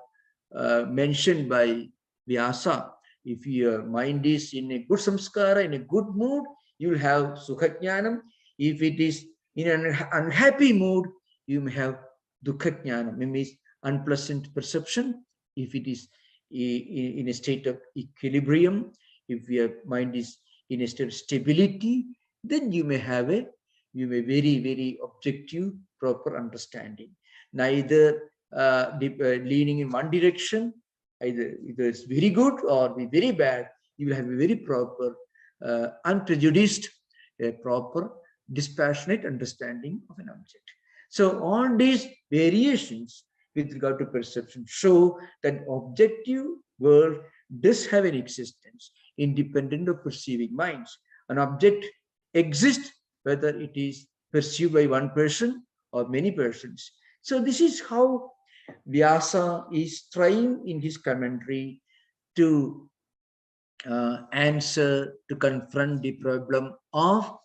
mentioned by Vyasa. If your mind is in a good samskara, in a good mood, you will have sukhajnanam. If it is in an unhappy mood, you may have dukkha-jnana, means unpleasant perception. If it is in a state of equilibrium, if your mind is in a state of stability, then you may have a very, very objective, proper understanding. Neither leaning in one direction, either it's very good or be very bad. You will have a very proper, unprejudiced, a proper, dispassionate understanding of an object. So all these variations with regard to perception show that objective world does have an existence independent of perceiving minds. An object exists whether it is perceived by one person or many persons. So this is how Vyasa is trying in his commentary to answer, to confront the problem of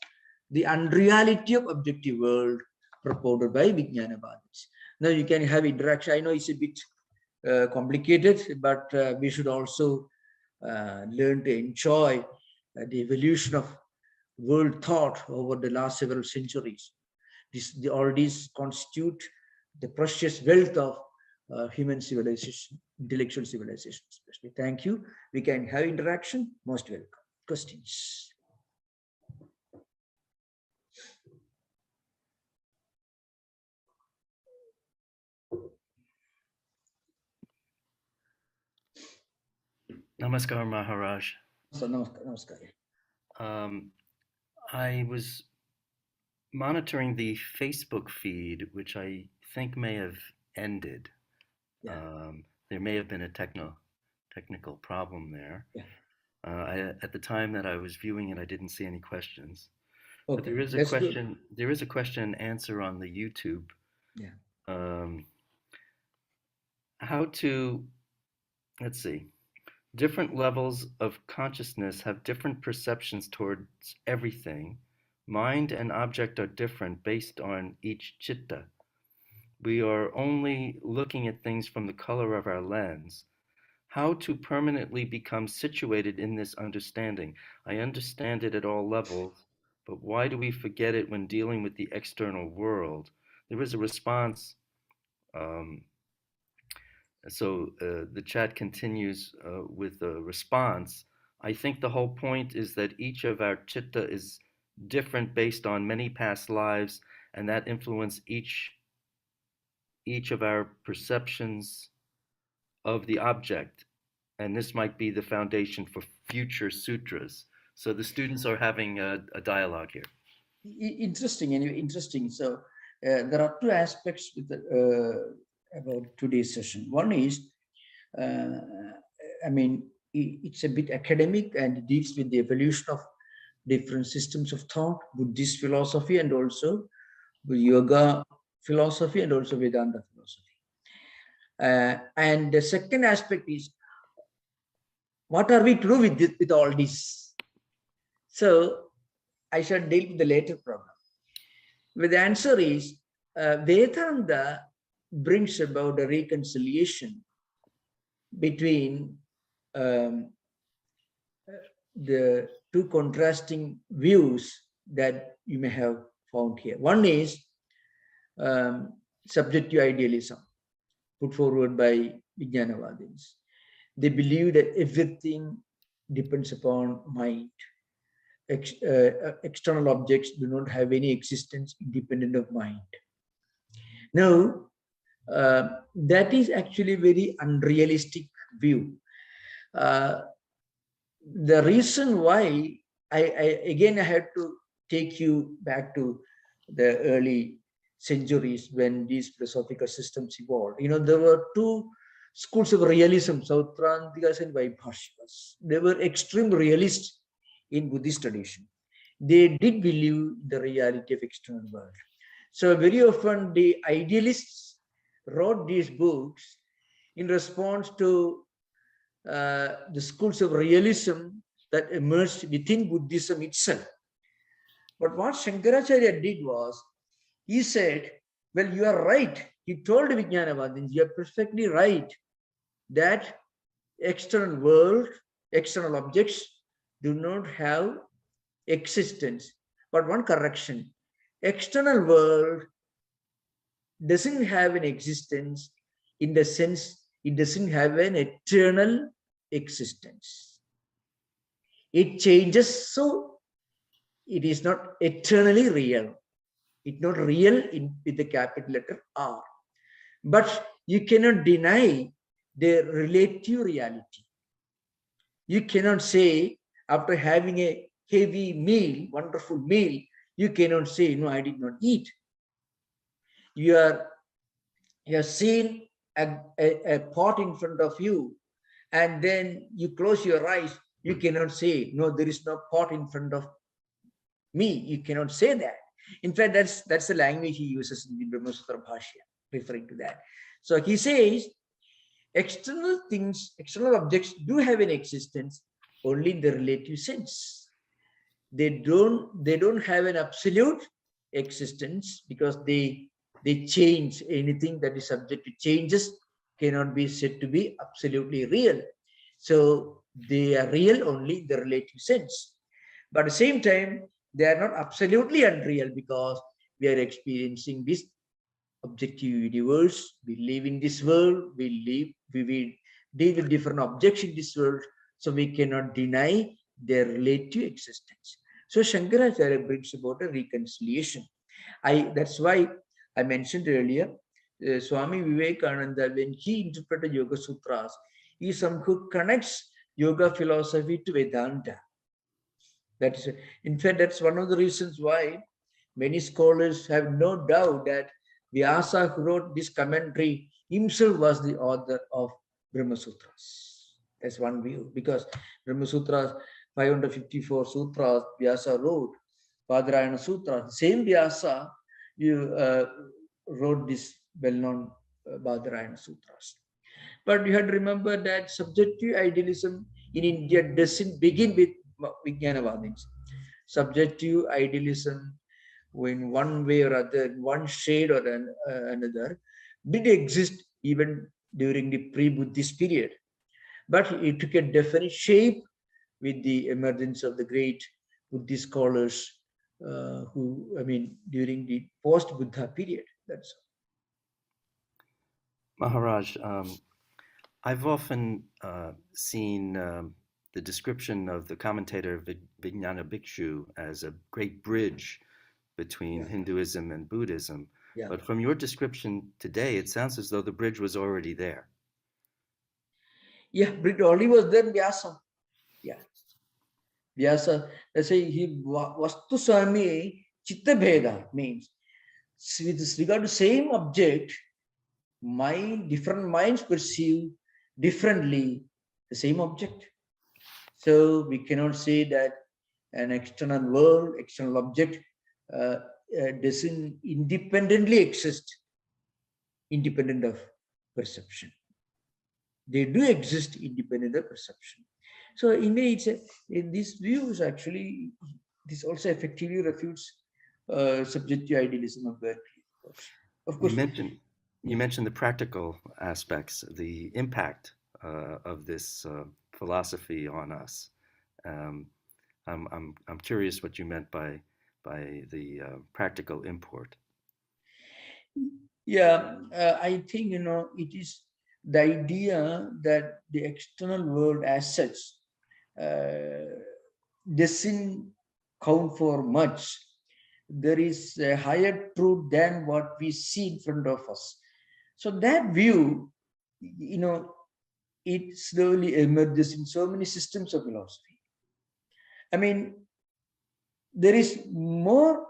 the unreality of objective world propounded by Vijnanavadis. Now you can have interaction. I know it's a bit complicated, but we should also learn to enjoy the evolution of world thought over the last several centuries. All these constitute the precious wealth of human civilization, intellectual civilization especially. Thank you. We can have interaction. Most welcome. Questions? Namaskar, Maharaj. Namaskar. I was monitoring the Facebook feed, which I think may have ended. Yeah. There may have been a technical problem there. Yeah. At the time that I was viewing it, I didn't see any questions. Okay. But there is a question. Good. There is a question and answer on the YouTube. Yeah. How to, let's see. Different levels of consciousness have different perceptions towards everything. Mind and object are different based on each chitta. We are only looking at things from the color of our lens. How to permanently become situated in this understanding? I understand it at all levels, but why do we forget it when dealing with the external world? There is a response. So the chat continues with a response. I think the whole point is that each of our chitta is different based on many past lives, and that influence each of our perceptions of the object. And this might be the foundation for future sutras. So the students are having a dialogue here. Interesting, anyway, interesting. So there are two aspects with about today's session. One is, it's a bit academic and deals with the evolution of different systems of thought, Buddhist philosophy, and also yoga philosophy, and also Vedanta philosophy. And the second aspect is, what are we to do with all this? So I shall deal with the later problem. But the answer is, Vedanta brings about a reconciliation between the two contrasting views that you may have found here. One is subjective idealism put forward by Vijnanavadins. They believe that everything depends upon mind. External objects do not have any existence independent of mind. Now, that is actually a very unrealistic view. The reason why I had to take you back to the early centuries when these philosophical systems evolved. There were two schools of realism, Sautrantikas and Vaibhashikas. They were extreme realists in Buddhist tradition. They did believe the reality of external world. So very often the idealists wrote these books in response to the schools of realism that emerged within Buddhism itself. But what Shankaracharya did was, he said, well, you are right. He told Vijnanavadins, you are perfectly right that external world, external objects do not have existence. But one correction, external world doesn't have an existence in the sense it doesn't have an eternal existence. It changes, so it is not eternally real. It's not real with the capital letter R. But you cannot deny the relative reality. You cannot say, after having a heavy meal, wonderful meal, you cannot say, no, I did not eat. You have seen a pot in front of you, and then you close your eyes. You cannot say, no, there is no pot in front of me. You cannot say that. In fact, that's the language he uses in the Brahma Sutra Bhashya, referring to that. So he says, external things, external objects do have an existence only in the relative sense. They don't have an absolute existence, because they change. Anything that is subject to changes cannot be said to be absolutely real. So they are real only in the relative sense. But at the same time, they are not absolutely unreal, because we are experiencing this objective universe. We live in this world. We will deal with different objects in this world. So we cannot deny their relative existence. So Shankaracharya brings about a reconciliation. That's why I mentioned earlier, Swami Vivekananda, when he interpreted Yoga Sutras, he somehow connects yoga philosophy to Vedanta. That is, in fact, that's one of the reasons why many scholars have no doubt that Vyasa, who wrote this commentary, himself was the author of Brahma Sutras. That's one view, because Brahma Sutras, 554 sutras, Vyasa wrote, Padarayana Sutra, same Vyasa wrote this well-known Padarayana Sutras. But you had to remember that subjective idealism in India doesn't begin with Vijnanavadins. Subjective idealism, in one way or other, one shade or another, did exist even during the pre-Buddhist period. But it took a definite shape with the emergence of the great Buddhist scholars during the post-Buddha period. That's all. Maharaj, I've often seen the description of the commentator Vijnana Bhikshu as a great bridge between Hinduism and Buddhism. Yeah. But from your description today, it sounds as though the bridge was already there. Yeah, bridge already was there, Vyasa. Yeah. Vyasa, let's say he Vastu Samya, Chitta Veda means, with regard to same object, different minds perceive differently the same object. So we cannot say that an external world, external object doesn't independently exist, independent of perception. They do exist independent of perception. So in a way, in these views, actually, this also effectively refutes subjective idealism of Berkeley. Of course, you mentioned the practical aspects, the impact of this philosophy on us. I'm curious what you meant by the practical import. Yeah, I think it is the idea that the external world as such doesn't count for much. There is a higher truth than what we see in front of us. So that view, it slowly emerges in so many systems of philosophy. I mean, there is more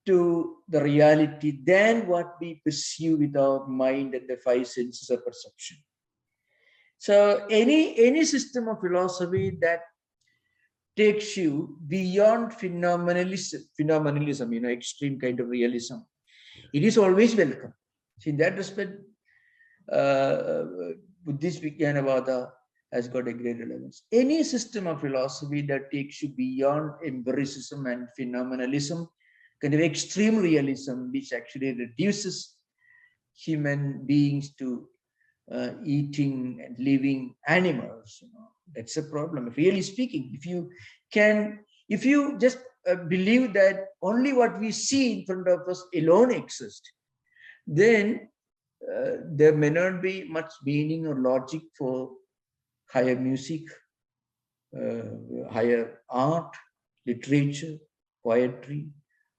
to the reality than what we perceive with our mind and the five senses of perception. So any system of philosophy that takes you beyond phenomenalism, extreme kind of realism, it is always welcome. So in that respect, Buddhist Vijnanavada has got a great relevance. Any system of philosophy that takes you beyond empiricism and phenomenalism, kind of extreme realism, which actually reduces human beings to eating and living animals, that's a problem. Really speaking, if you just believe that only what we see in front of us alone exists, then there may not be much meaning or logic for higher music, higher art, literature, poetry,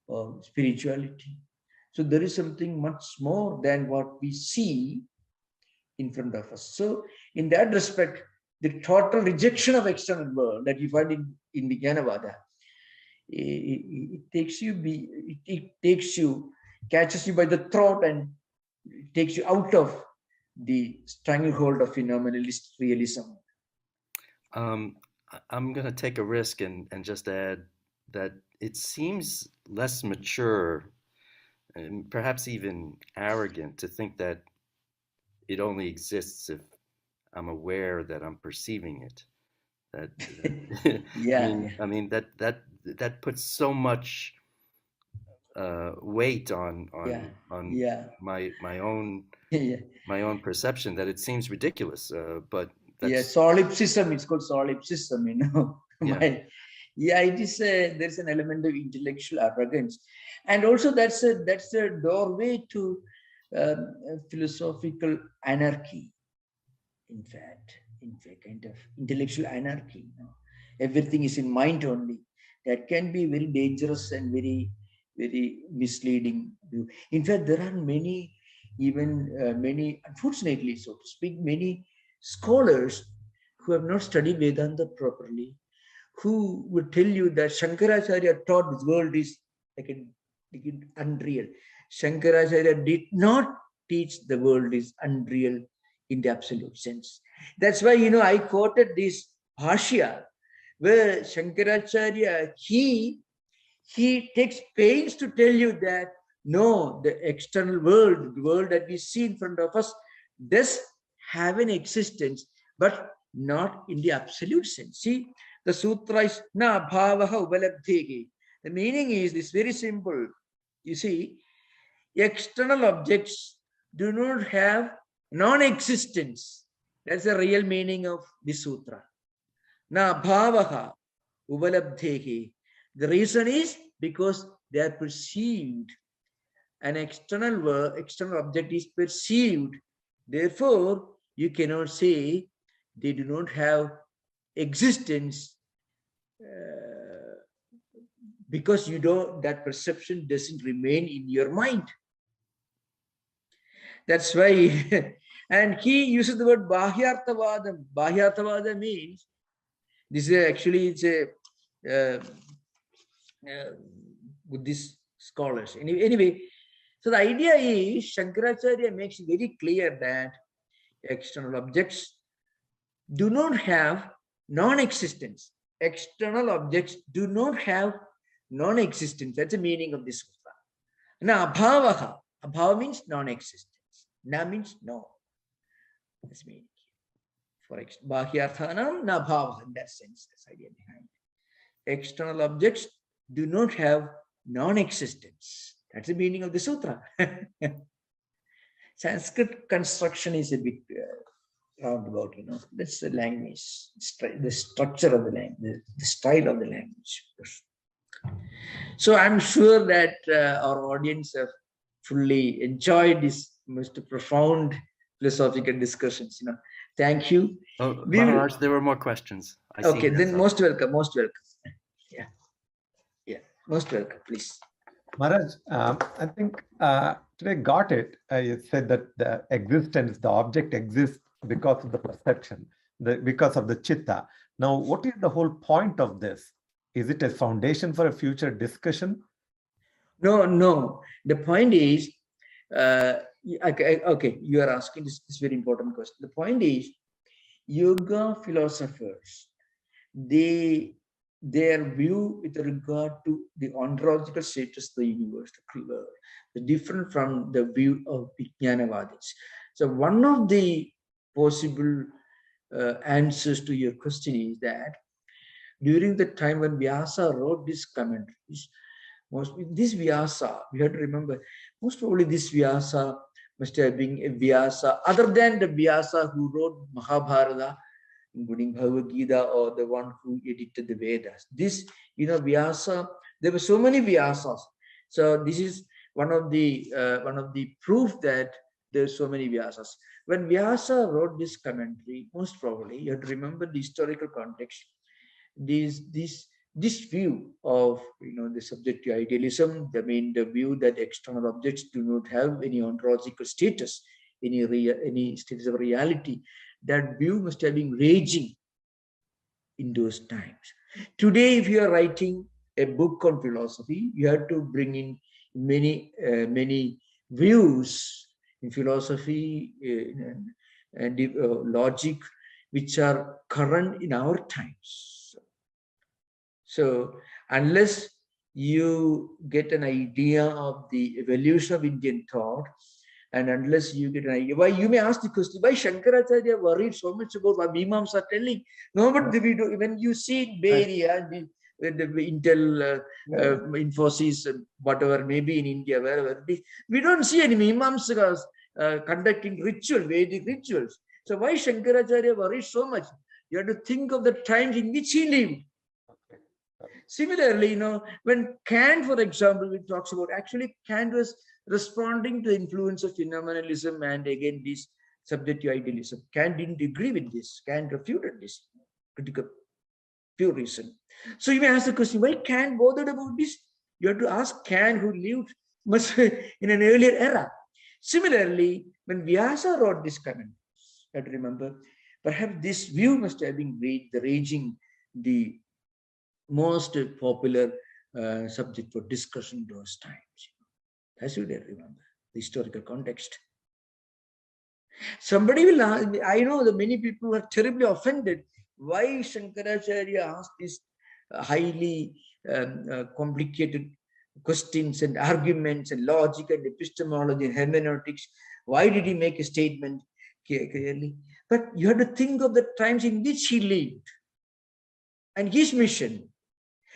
or spirituality. So there is something much more than what we see in front of us. So in that respect, the total rejection of external world that you find in the Jnanavada, it takes you, it takes you, catches you by the throat and takes you out of the stranglehold of phenomenalist realism. I'm going to take a risk and just add that it seems less mature and perhaps even arrogant to think that it only exists if I'm aware that I'm perceiving it. Yeah, I mean that puts so much weight on yeah, my own yeah. my own perception that it seems ridiculous. But Yeah, that's solipsism. It's called solipsism. yeah. Yeah, it is. There's an element of intellectual arrogance, and also that's a doorway to philosophical anarchy. In fact, kind of intellectual anarchy. Everything is in mind only. That can be very dangerous and very, very misleading view. In fact, there are many, many, unfortunately, so to speak, many scholars who have not studied Vedanta properly, who would tell you that Shankaracharya taught this world is like an unreal. Shankaracharya did not teach the world is unreal in the absolute sense. That's why, I quoted this Bhashya, where Shankaracharya, he takes pains to tell you that, no, the external world, the world that we see in front of us, does have an existence, but not in the absolute sense. See, the sutra is na bhavaha ubalabdhege. The meaning is this very simple. You see, external objects do not have non-existence. That's the real meaning of this sutra. Na bhavaha ubalabdhehi. The reason is because they are perceived. An external object is perceived. Therefore, you cannot say they do not have existence because that perception doesn't remain in your mind. That's why, and he uses the word bahyarthavadam. Bahyarthavadam means, this is actually, it's a Buddhist scholars. Anyway, so the idea is, Shankaracharya makes it very clear that external objects do not have non-existence. External objects do not have non-existence. That's the meaning of this sutra. Now, abhavaha. Abhava means non-existence. Na means no. That's meaning. For bahyarthanam na bhava, in that sense, that's the idea behind it. External objects do not have non-existence. That's the meaning of the sutra. Sanskrit construction is a bit roundabout, That's the language, the structure of the language, the style of the language. So I'm sure that our audience have fully enjoyed this most profound philosophical discussions. Thank you. Oh, Maharaj, there were more questions. Okay, then most welcome, most welcome. Yeah, most welcome, please. Maharaj, I think today got it. You said that the existence, the object exists because of the perception, because of the chitta. Now, what is the whole point of this? Is it a foundation for a future discussion? No. The point is, okay, you are asking this very important question. The point is, yoga philosophers, their view with regard to the ontological status of the universe, the world, is different from the view of Vijnanavadis. So one of the possible answers to your question is that during the time when Vyasa wrote these commentaries, this Vyasa, we have to remember, most probably this Vyasa must have been a Vyasa, other than the Vyasa who wrote Mahabharata, including Bhagavad Gita, or the one who edited the Vedas. This, Vyasa, there were so many Vyasas. So this is one of the proof that there's so many Vyasas. When Vyasa wrote this commentary, most probably, you have to remember the historical context. this view of the subjective idealism, the view that external objects do not have any ontological status, any status of reality, that view must have been raging in those times. Today, if you are writing a book on philosophy, you have to bring in many views in philosophy and logic, which are current in our times. So unless you get an idea of the evolution of Indian thought, and unless you get an idea, why you may ask the question, why Shankaracharya worried so much about what Imams are telling? No, but when you see in Bay Area, the Intel, Infosys, whatever, maybe in India, wherever, we don't see any Imams conducting Vedic rituals. So why Shankaracharya worried so much? You have to think of the times in which he lived. Similarly, when Kant, for example, we talks about, actually Kant was responding to the influence of phenomenalism and again this subjective idealism. Kant didn't agree with this. Kant refuted this critical pure reason. So you may ask the question, why Kant bothered about this? You have to ask Kant, who lived much in an earlier era. Similarly, when Vyasa wrote this comment, you have to remember, perhaps this view must have been raging the most popular subject for discussion those times. That's what I remember, the historical context. Somebody will ask, I know that many people are terribly offended. Why Shankaracharya asked these highly complicated questions and arguments and logic and epistemology and hermeneutics? Why did he make a statement clearly? But you have to think of the times in which he lived and his mission.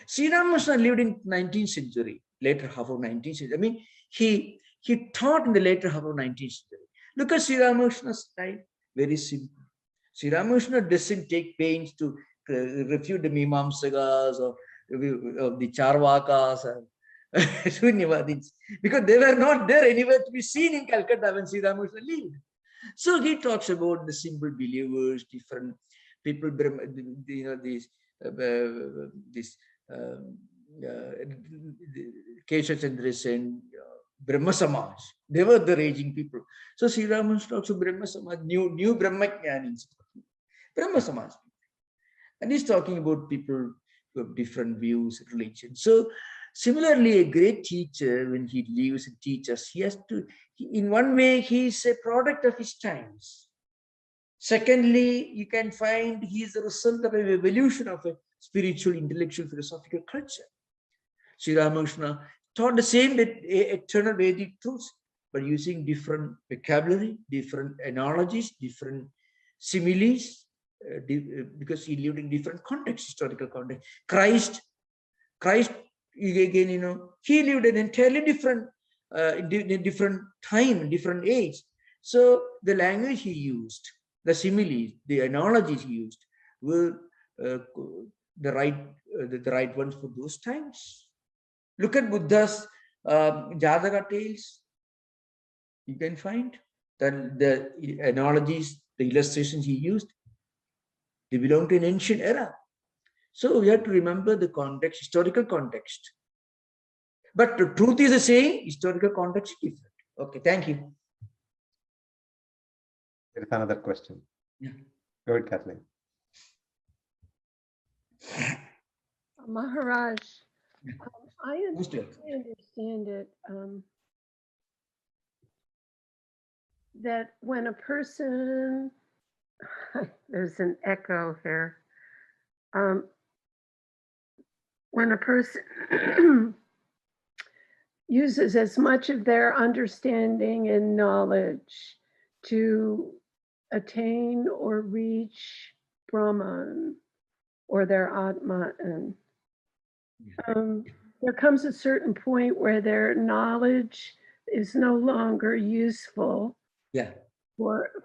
Sri Ramakrishna lived in 19th century, later half of 19th century. I mean, he taught in the later half of 19th century. Look at Sri Ramakrishna's style, very simple. Sri Ramakrishna doesn't take pains to refute the Mimamsakas or the Charvakas or Shunyavadins, because they were not there anywhere to be seen in Calcutta when Sri Ramakrishna lived. So he talks about the simple believers, different people, this Kesha Chandra Sen, Brahma Samaj, they were the raging people. So Sri Ramakrishna talks of Brahma Samaj, new Brahma Jnanis, Brahma Samaj. And he's talking about people who have different views, religion. So similarly, a great teacher, when he lives and teaches, he has to, in one way, he's a product of his times. Secondly, you can find he is the result of an evolution of a spiritual, intellectual, philosophical culture. Sri Ramakrishna taught the same eternal Vedic truths, but using different vocabulary, different analogies, different similes, because he lived in different contexts, historical context. Christ, again, he lived in entirely different, different time, different age. So the language he used, the similes, the analogies he used were the right ones for those times. Look at Buddha's Jataka tales. You can find that the analogies, the illustrations he used, they belong to an ancient era. So we have to remember the context, historical context. But the truth is the same, historical context is different. Okay, thank you. There is another question. Yeah. Go ahead, Kathleen. Maharaj, I understand it that when a person, there's an echo here, when a person uses as much of their understanding and knowledge to attain or reach Brahman or their Atman, there comes a certain point where their knowledge is no longer useful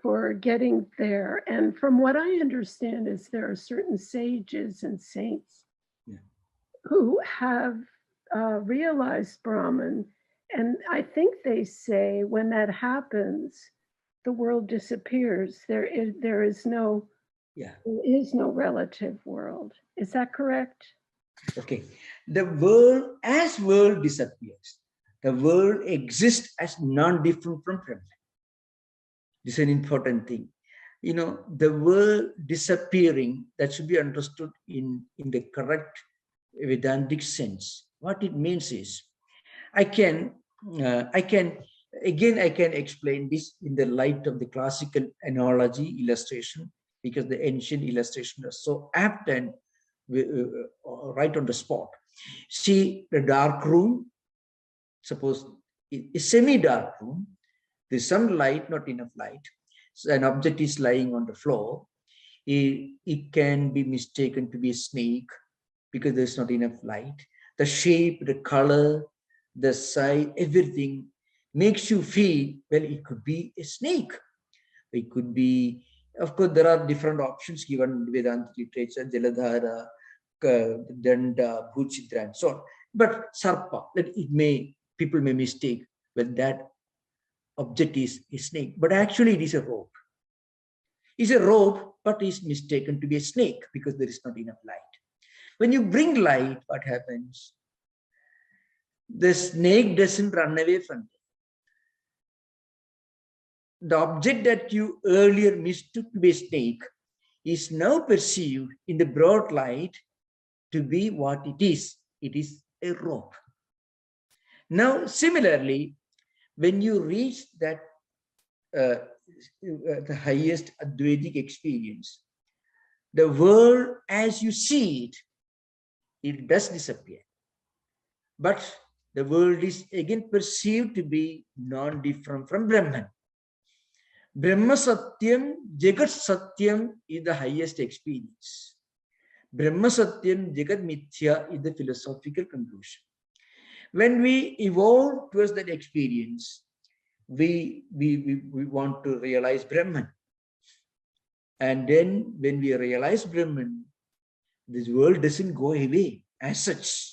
for getting there. And from what I understand is there are certain sages and saints who have realized Brahman. And I think they say when that happens, the world disappears. There is no Yeah. There is no relative world. Is that correct? Okay. The world, as world disappears, the world exists as non-different from Brahman. This is an important thing. The world disappearing, that should be understood in the correct Vedantic sense. What it means is, I can explain this in the light of the classical analogy illustration, because the ancient illustration is so apt and right on the spot. See the dark room, suppose a semi-dark room, there's some light, not enough light. So an object is lying on the floor. It can be mistaken to be a snake because there's not enough light. The shape, the color, the size, everything makes you feel, well, it could be a snake. It could be, of course, there are different options given in Vedanta literature, Jaladhara, Danda, Bhuchidra, and so on. But Sarpa, people may mistake when that object is a snake, but actually it is a rope. It's a rope, but is mistaken to be a snake because there is not enough light. When you bring light, what happens? The snake doesn't run away from it. The object that you earlier mistook to be a snake is now perceived in the broad light to be what it is. It is a rope. Now, similarly, when you reach that the highest Advaitic experience, the world as you see it, it does disappear. But the world is again perceived to be non-different from Brahman. Brahma Satyam, Jagat Satyam is the highest experience. Brahma Satyam, Jagat Mithya is the philosophical conclusion. When we evolve towards that experience, we want to realize Brahman. And then when we realize Brahman, this world doesn't go away as such.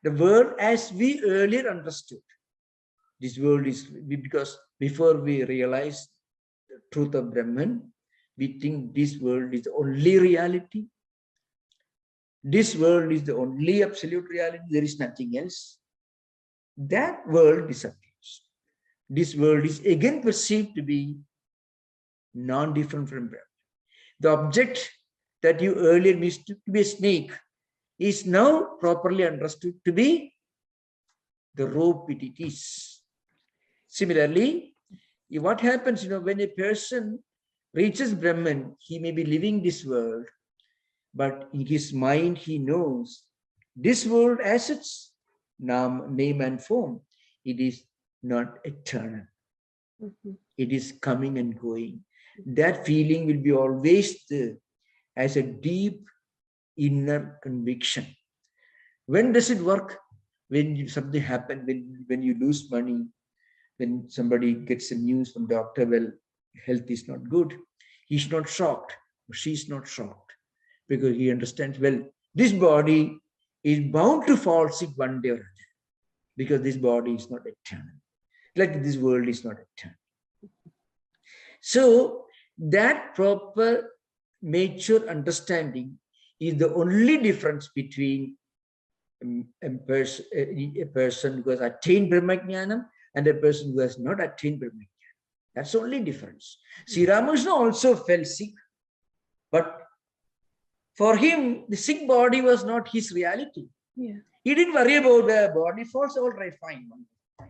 The world as we earlier understood, this world is, because before we realize the truth of Brahman, we think this world is the only reality. This world is the only absolute reality. There is nothing else. That world disappears. This world is again perceived to be non-different from Brahman. The object that you earlier mistook to be a snake is now properly understood to be the rope it is. Similarly, what happens, when a person reaches Brahman, he may be living this world, but in his mind he knows this world as its name and form, it is not eternal. It is coming and going. That feeling will be always there as a deep inner conviction. When does it work? When something happens, when you lose money, when somebody gets some news from doctor, well, health is not good, he's not shocked, or she's not shocked, because he understands, well, this body is bound to fall sick one day or other, because this body is not eternal. Like this world is not eternal. So that proper mature understanding is the only difference between a person who has attained Brahmajnanam and a person who has not attained Brahmajnanam. That's the only difference. Sri Ramakrishna also fell sick, but for him, the sick body was not his reality. Yeah. He didn't worry about the body falls, all right, fine,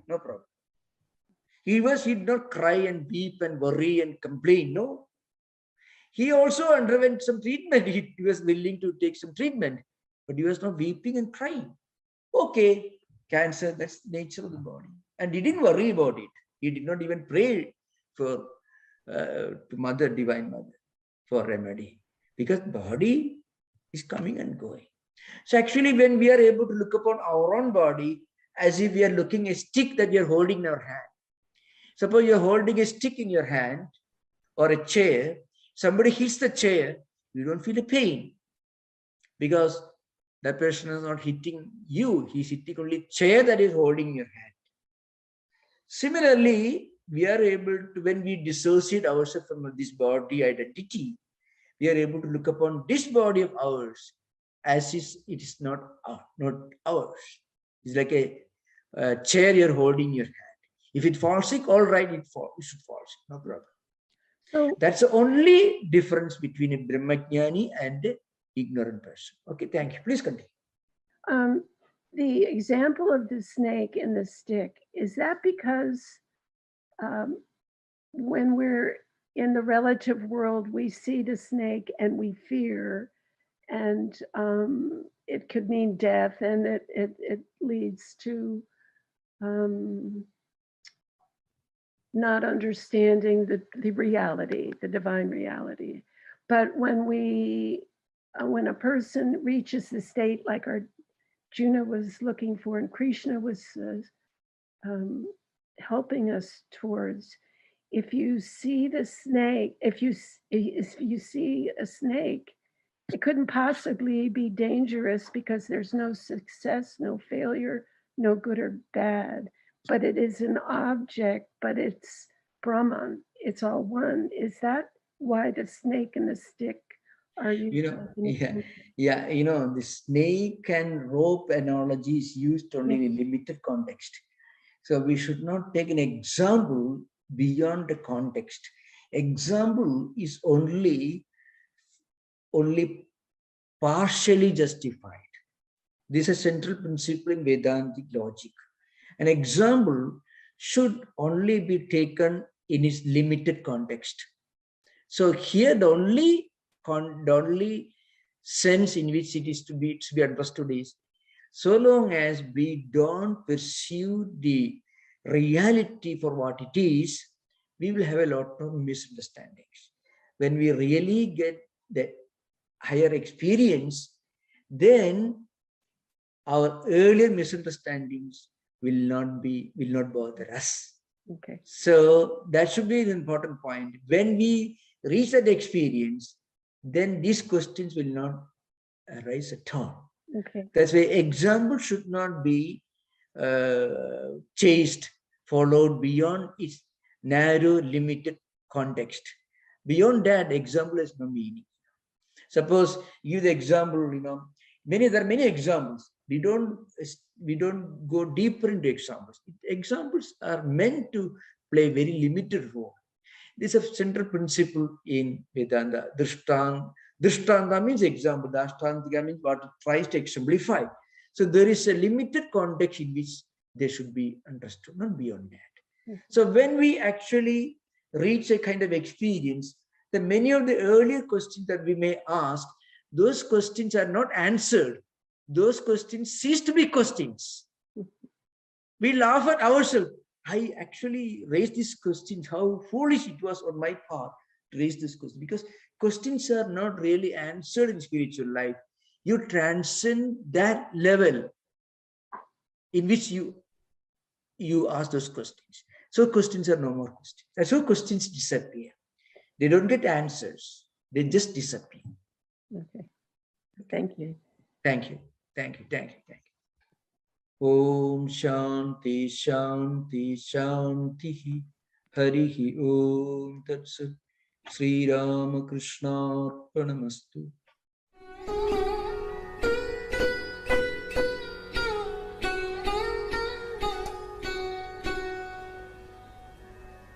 no problem. He did not cry and weep and worry and complain, no. He also underwent some treatment. He was willing to take some treatment, but he was not weeping and crying. Okay, cancer, that's the nature of the body. And he didn't worry about it. He did not even pray for to Mother, Divine Mother, for remedy, because body is coming and going. So actually, when we are able to look upon our own body as if we are looking a stick that we are holding in our hand. Suppose you're holding a stick in your hand or a chair, somebody hits the chair, you don't feel a pain because that person is not hitting you, he's hitting only chair that is holding in your hand. Similarly, we are able to, when we dissociate ourselves from this body identity, we are able to look upon this body of ours as is, it is not ours. It's like a chair you're holding in your hand. If it falls sick, all right, it should fall sick, no problem. So that's the only difference between a Brahmajnani and an ignorant person. Okay, thank you. Please continue. The example of the snake and the stick, is that because when we're in the relative world, we see the snake and we fear, and it could mean death, and it leads to not understanding the reality, the divine reality. But when a person reaches the state like Arjuna was looking for and Krishna was helping us towards, if you see the snake, if you see a snake, it couldn't possibly be dangerous because there's no success, no failure, no good or bad. But it is an object, but it's Brahman, it's all one. Is that why the snake and the stick are used? The snake and rope analogy is used only in a limited context. So we should not take an example beyond the context. Example is only partially justified. This is a central principle in Vedantic logic. An example should only be taken in its limited context. So here the only sense in which it is to be understood is, so long as we don't pursue the reality for what it is, we will have a lot of misunderstandings. When we really get the higher experience, then our earlier misunderstandings will not bother us. Okay. So that should be an important point. When we reach that experience, then these questions will not arise at all. Okay. That's why example should not be followed beyond its narrow, limited context. Beyond that, example has no meaning. Suppose give the example, there are many examples. We don't go deeper into examples. Examples are meant to play a very limited role. This is a central principle in Vedanta. Drishtanta means example. Dashtantika means what it tries to exemplify. So there is a limited context in which they should be understood, not beyond that. So when we actually reach a kind of experience, then many of the earlier questions that we may ask, those questions are not answered. Those questions cease to be questions. We laugh at ourselves. I actually raised this question, how foolish it was on my part to raise this question, because questions are not really answered in spiritual life. You transcend that level in which you ask those questions. So questions are no more questions. That's how questions disappear. They don't get answers. They just disappear. Okay. Thank you. Thank you. Thank you. Thank you. Thank you. Om Shanti Shanti Shanti Harihi Om Tat Sat Sri Ramakrishna Arpanamastu